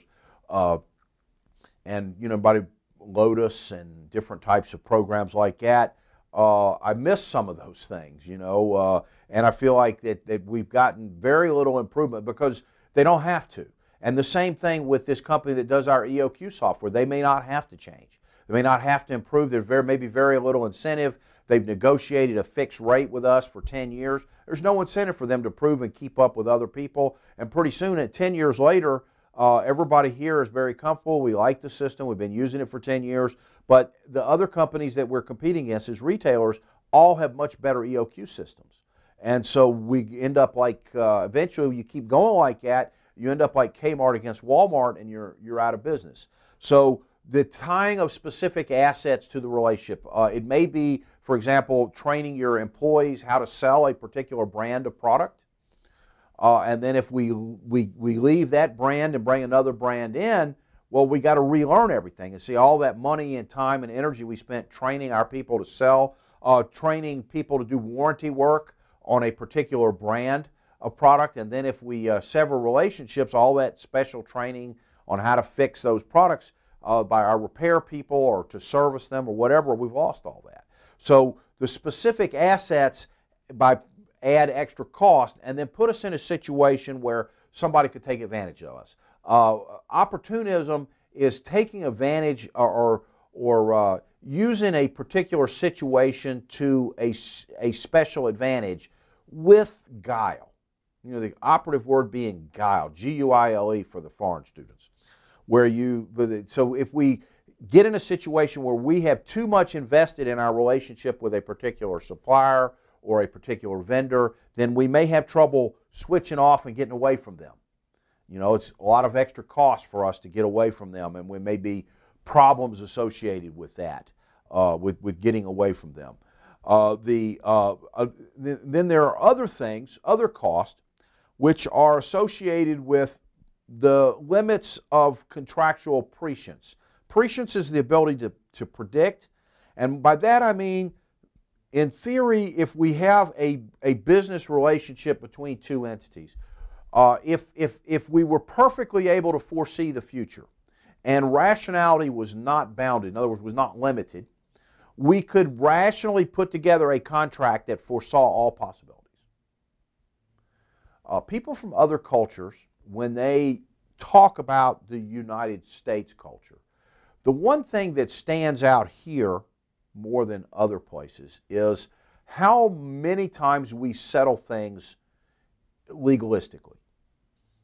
and everybody Lotus and different types of programs like that. I miss some of those things, you know, and I feel like that we've gotten very little improvement because they don't have to. And the same thing with this company that does our EOQ software. They may not have to change. They may not have to improve. There may be very little incentive. They've negotiated a fixed rate with us for 10 years. There's no incentive for them to prove and keep up with other people. And pretty soon, at 10 years later, everybody here is very comfortable. We like the system. We've been using it for 10 years. But the other companies that we're competing against as retailers all have much better EOQ systems. And so we end up like, eventually you keep going like that, you end up like Kmart against Walmart, and you're out of business. So the tying of specific assets to the relationship, it may be, for example, training your employees how to sell a particular brand of product. And then if we leave that brand and bring another brand in, well, we got to relearn everything and see all that money and time and energy we spent training our people to sell, training people to do warranty work on a particular brand of product. And then if we sever relationships, all that special training on how to fix those products by our repair people or to service them or whatever, we've lost all that. So the specific assets add extra cost and then put us in a situation where somebody could take advantage of us. Opportunism is taking advantage or using a particular situation to a special advantage with guile. You know, the operative word being guile, G-U-I-L-E for the foreign students. So if we get in a situation where we have too much invested in our relationship with a particular supplier or a particular vendor, then we may have trouble switching off and getting away from them. You know, it's a lot of extra cost for us to get away from them, and there may be problems associated with that, with getting away from them. Then there are other things, other costs, which are associated with the limits of contractual prescience. Prescience is the ability to predict, and by that I mean, in theory, if we have a business relationship between two entities, if we were perfectly able to foresee the future and rationality was not bounded, in other words, was not limited, we could rationally put together a contract that foresaw all possibilities. People from other cultures, when they talk about the United States culture, the one thing that stands out here more than other places is how many times we settle things legalistically.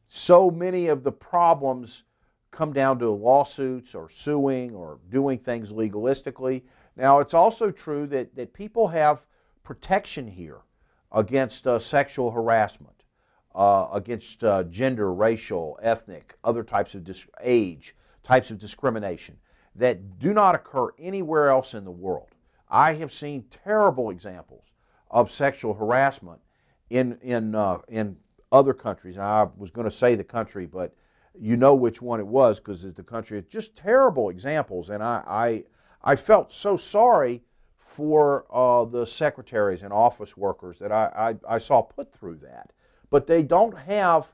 So many of the problems come down to lawsuits or suing or doing things legalistically. Now, it's also true that people have protection here against sexual harassment, against gender, racial, ethnic, other types of age, types of discrimination that do not occur anywhere else in the world. I have seen terrible examples of sexual harassment in other countries. And I was going to say the country, but you know which one it was because it's the country. It's just terrible examples, and I felt so sorry for the secretaries and office workers that I saw put through that. But they don't have,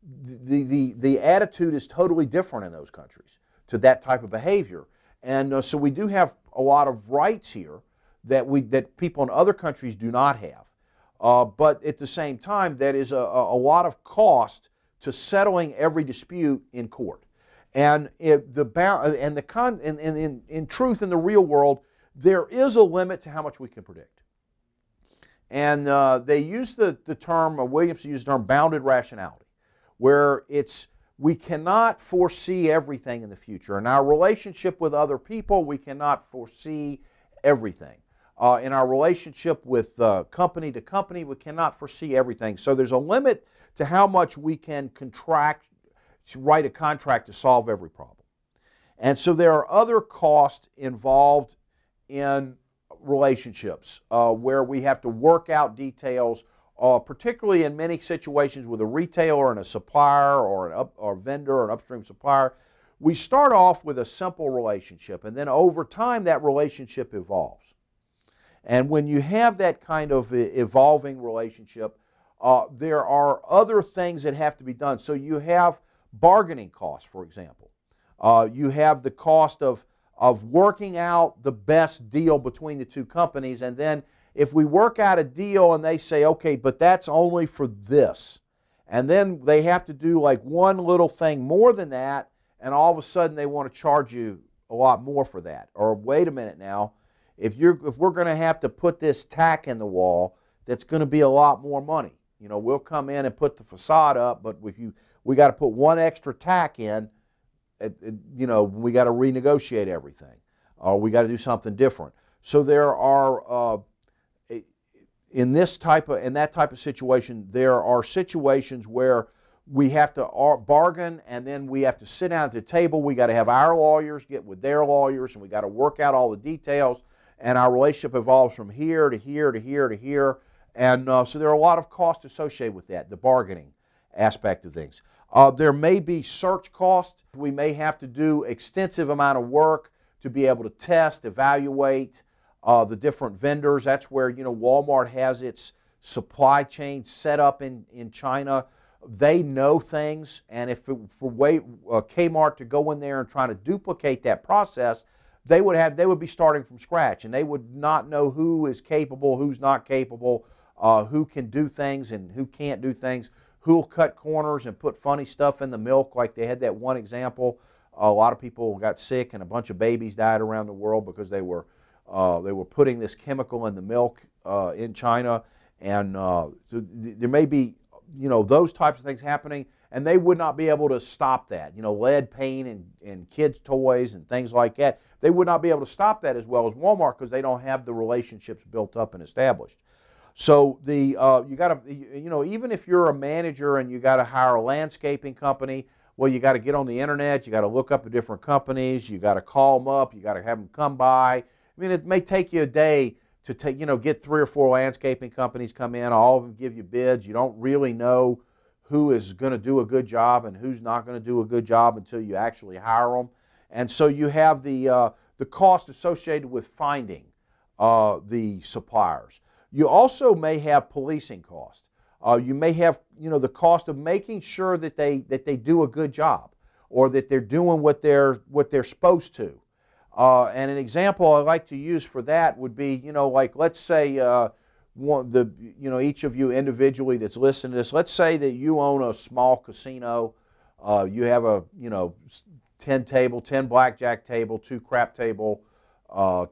the attitude is totally different in those countries to that type of behavior. And so we do have a lot of rights here that people in other countries do not have. But at the same time, that is a lot of cost to settling every dispute in court. And in truth, in the real world, there is a limit to how much we can predict. And they use the term, Williams used the term bounded rationality, where we cannot foresee everything in the future. In our relationship with other people, we cannot foresee everything. In our relationship with company to company, we cannot foresee everything. So there's a limit to how much we can write a contract to solve every problem. And so there are other costs involved in relationships where we have to work out details, particularly in many situations with a retailer and a supplier or a vendor or an upstream supplier. We start off with a simple relationship, and then over time that relationship evolves. And when you have that kind of evolving relationship, there are other things that have to be done. So you have bargaining costs, for example. You have the cost of of working out the best deal between the two companies. And then if we work out a deal and they say, okay, but that's only for this, and then they have to do like one little thing more than that, and all of a sudden they want to charge you a lot more for that. Or wait a minute now, if we're going to have to put this tack in the wall, that's going to be a lot more money. You know, we'll come in and put the facade up, but we got to put one extra tack in. You know, we got to renegotiate everything, or we got to do something different. So there are in that type of situation, there are situations where we have to bargain, and then we have to sit down at the table. We got to have our lawyers get with their lawyers, and we got to work out all the details. And our relationship evolves from here to here to here to here. And so there are a lot of costs associated with that, the bargaining aspect of things. There may be search costs. We may have to do extensive amount of work to be able to test, evaluate the different vendors. That's where, you know, Walmart has its supply chain set up in China. They know things, and if for Kmart to go in there and try to duplicate that process, they would be starting from scratch, and they would not know who is capable, who's not capable, who can do things and who can't do things, who'll cut corners and put funny stuff in the milk. Like they had that one example, a lot of people got sick and a bunch of babies died around the world because they were putting this chemical in the milk in China, and so there may be, you know, those types of things happening, and they would not be able to stop that. You know, lead paint and kids' toys and things like that. They would not be able to stop that as well as Walmart because they don't have the relationships built up and established. So you got to, you know, even if you're a manager and you got to hire a landscaping company, well, you got to get on the internet. You got to look up the different companies. You got to call them up. You got to have them come by. I mean, it may take you a day to take, you know, get 3 or 4 landscaping companies come in. All of them give you bids. You don't really know who is going to do a good job and who's not going to do a good job until you actually hire them. And so you have the cost associated with finding the suppliers. You also may have policing costs. You may have, you know, the cost of making sure that they do a good job, or that they're doing what they're supposed to. And an example I like to use for that would be, you know, like let's say each of you individually that's listening to this, let's say that you own a small casino. You have a, you know, 10 blackjack table, 2 crap table,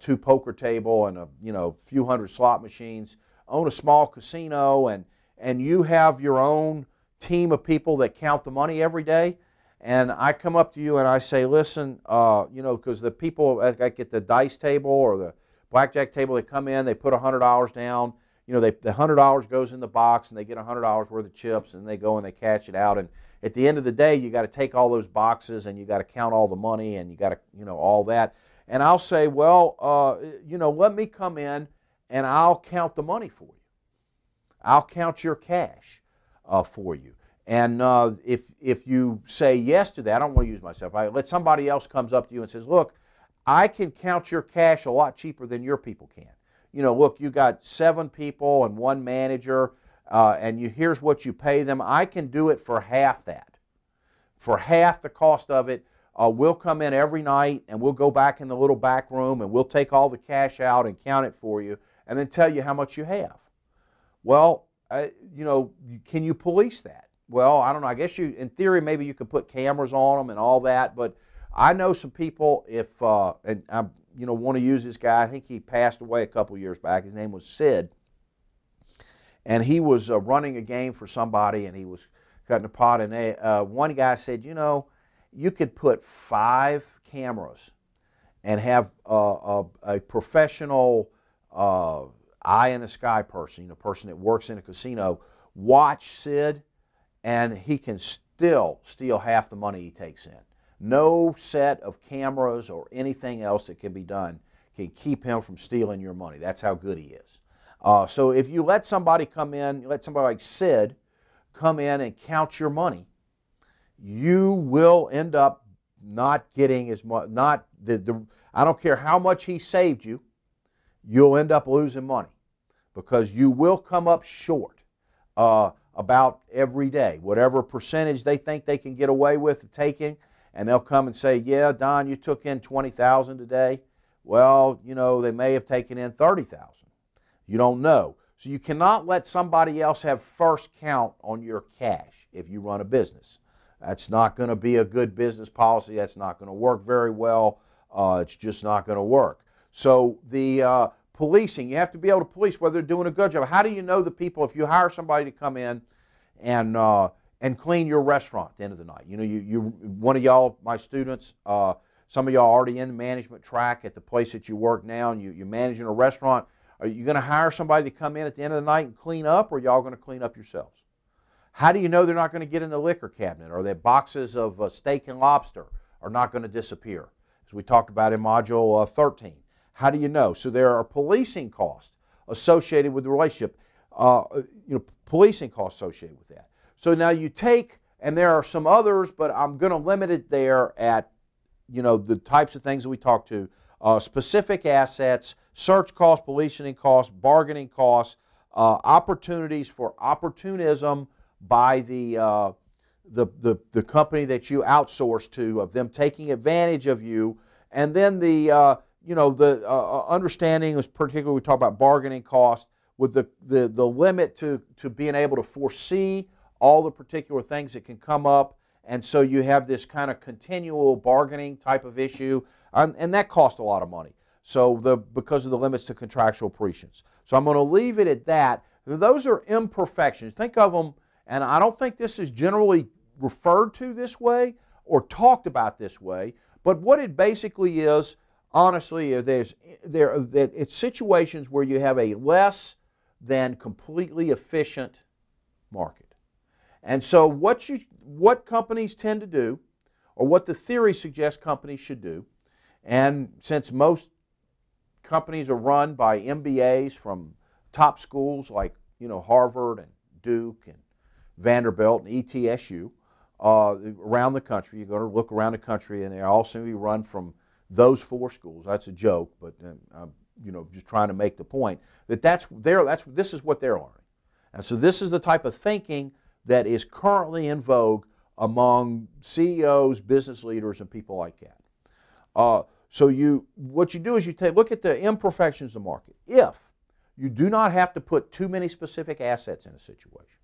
2 poker table, and a, you know, few hundred slot machines. Own a small casino, and you have your own team of people that count the money every day. And I come up to you and I say, listen, you know, because the people like at the dice table or the blackjack table, they come in, they put $100 down. You know, the $100 goes in the box, and they get $100 worth of chips, and they go and they cash it out. And at the end of the day, you got to take all those boxes, and you got to count all the money, and you got to, you know, all that. And I'll say, well, you know, let me come in, and I'll count the money for you. I'll count your cash for you. And if you say yes to that, I don't want to use myself. Let somebody else comes up to you and says, look, I can count your cash a lot cheaper than your people can. You know, look, you got 7 people and 1 manager, and here's what you pay them. I can do it for half that. For half the cost of it, we'll come in every night, and we'll go back in the little back room, and we'll take all the cash out and count it for you, and then tell you how much you have. Well, you know, can you police that? Well, I don't know. I guess in theory, maybe you could put cameras on them and all that, but I know some people, and I want to use this guy. I think he passed away a couple years back. His name was Sid, and he was running a game for somebody, and he was cutting a pot, and one guy said, you know, you could put 5 cameras and have a professional eye-in-the-sky person, a person that works in a casino, watch Sid, and he can still steal half the money he takes in. No set of cameras or anything else that can be done can keep him from stealing your money. That's how good he is. So if you let somebody come in, let somebody like Sid come in and count your money, you will end up not getting as much, I don't care how much he saved you, you'll end up losing money because you will come up short about every day. Whatever percentage they think they can get away with taking, and they'll come and say, yeah, Don, you took in 20,000 today. Well, you know, they may have taken in 30,000. You don't know. So you cannot let somebody else have first count on your cash if you run a business. That's not going to be a good business policy. That's not going to work very well. It's just not going to work. So the policing, you have to be able to police whether they're doing a good job. How do you know the people if you hire somebody to come in and clean your restaurant at the end of the night? You know, one of y'all, my students, some of y'all already in the management track at the place that you work now, and you're managing a restaurant. Are you going to hire somebody to come in at the end of the night and clean up, or y'all going to clean up yourselves? How do you know they're not going to get in the liquor cabinet, or that boxes of steak and lobster are not going to disappear, as we talked about in Module 13? How do you know? So there are policing costs associated with the relationship, policing costs associated with that. So now you take, and there are some others, but I'm going to limit it there at, the types of things that we talked to, specific assets, search costs, policing costs, bargaining costs, opportunities for opportunism by the company that you outsource to, of them taking advantage of you, and then the understanding is particularly we talk about bargaining costs with the limit to being able to foresee all the particular things that can come up, and so you have this kind of continual bargaining type of issue, and that costs a lot of money. So because of the limits to contractual provisions. So I'm going to leave it at that. Those are imperfections. Think of them, and I don't think this is generally referred to this way or talked about this way, but what it basically is, honestly, it's situations where you have a less than completely efficient market. And so what companies tend to do, or what the theory suggests companies should do, and since most companies are run by MBAs from top schools like Harvard and Duke and Vanderbilt and ETSU around the country, you're going to look around the country, and they all seem to be run from those four schools. That's a joke, but I'm just trying to make the point that this is what they're learning. And so this is the type of thinking that is currently in vogue among CEOs, business leaders, and people like that. So what you do is you look at the imperfections of the market. If you do not have to put too many specific assets in a situation,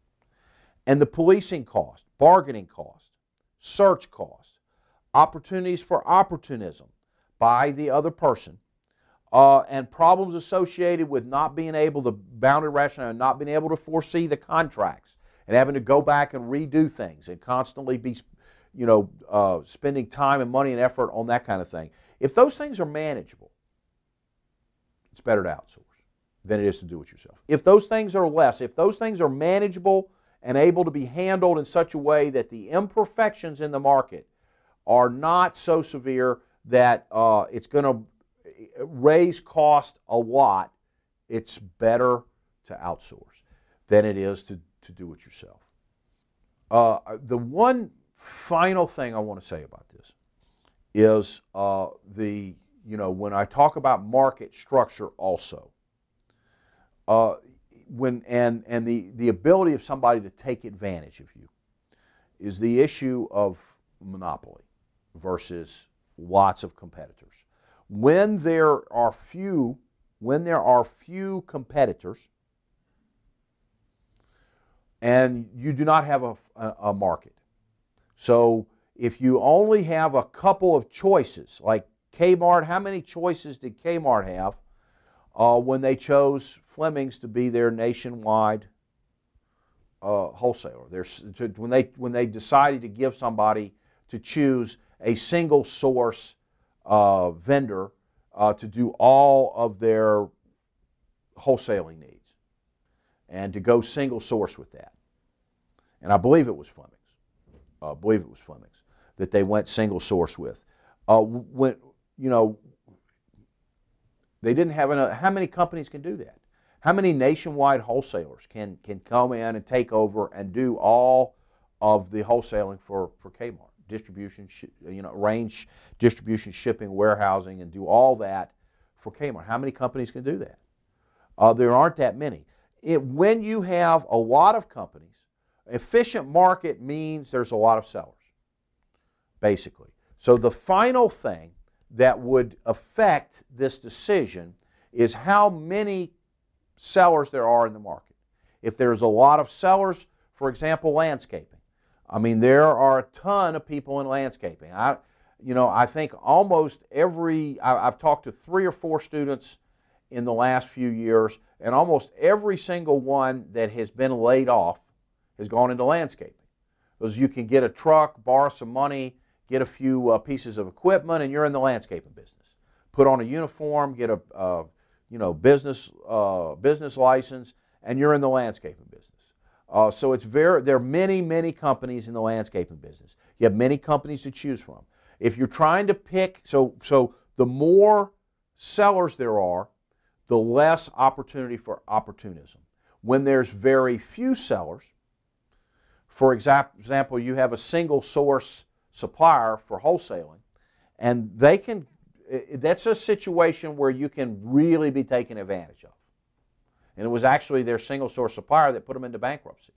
and the policing cost, bargaining cost, search cost, opportunities for opportunism by the other person, and problems associated with not being able to boundary rationale, and not being able to foresee the contracts, and having to go back and redo things, and constantly be spending time and money and effort on that kind of thing. If those things are manageable, it's better to outsource than it is to do it yourself. If those things are less, if those things are manageable and able to be handled in such a way that the imperfections in the market are not so severe that it's going to raise cost a lot, it's better to outsource than it is to do it yourself. The one final thing I want to say about this is when I talk about market structure also, the ability of somebody to take advantage of you is the issue of monopoly versus lots of competitors. When there are few competitors and you do not have a market. So if you only have a couple of choices, like Kmart, how many choices did Kmart have when they chose Fleming's to be their nationwide wholesaler? When they decided to give somebody to choose a single source vendor to do all of their wholesaling needs, and to go single source with that. And I believe it was Fleming's. That they went single source with. They didn't have enough. How many companies can do that? How many nationwide wholesalers can come in and take over and do all of the wholesaling for Kmart? Distribution, range distribution, shipping, warehousing, and do all that for Kmart. How many companies can do that? There aren't that many. When you have a lot of companies, efficient market means there's a lot of sellers, basically. So the final thing that would affect this decision is how many sellers there are in the market. If there's a lot of sellers, for example, landscaping. I mean, there are a ton of people in landscaping. I think almost I've talked to 3 or 4 students in the last few years, and almost every single one that has been laid off has gone into landscaping. Because you can get a truck, borrow some money, get a few pieces of equipment, and you're in the landscaping business. Put on a uniform, get a business license, and you're in the landscaping business. So there are many companies in the landscaping business. You have many companies to choose from. If you're trying to pick, so the more sellers there are, the less opportunity for opportunism. When there's very few sellers, for example, you have a single source supplier for wholesaling, and that's a situation where you can really be taken advantage of. And it was actually their single source supplier that put them into bankruptcy.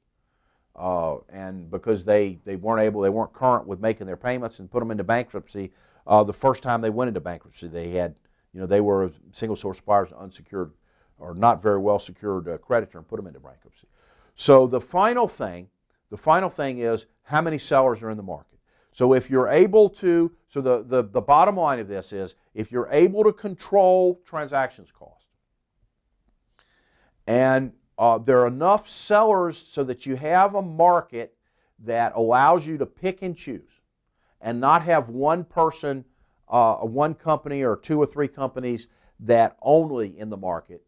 And because they weren't current with making their payments and put them into bankruptcy. The first time they went into bankruptcy, they were a single source suppliers, unsecured or not very well secured creditor, and put them into bankruptcy. So the final thing is how many sellers are in the market. So if you're able to, the bottom line of this is, if you're able to control transactions cost, and there are enough sellers so that you have a market that allows you to pick and choose and not have one person, one company or 2 or 3 companies that only in the market,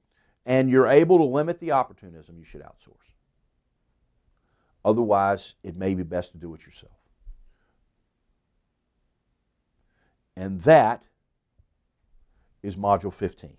and you're able to limit the opportunism, you should outsource. Otherwise, it may be best to do it yourself. And that is Module 15.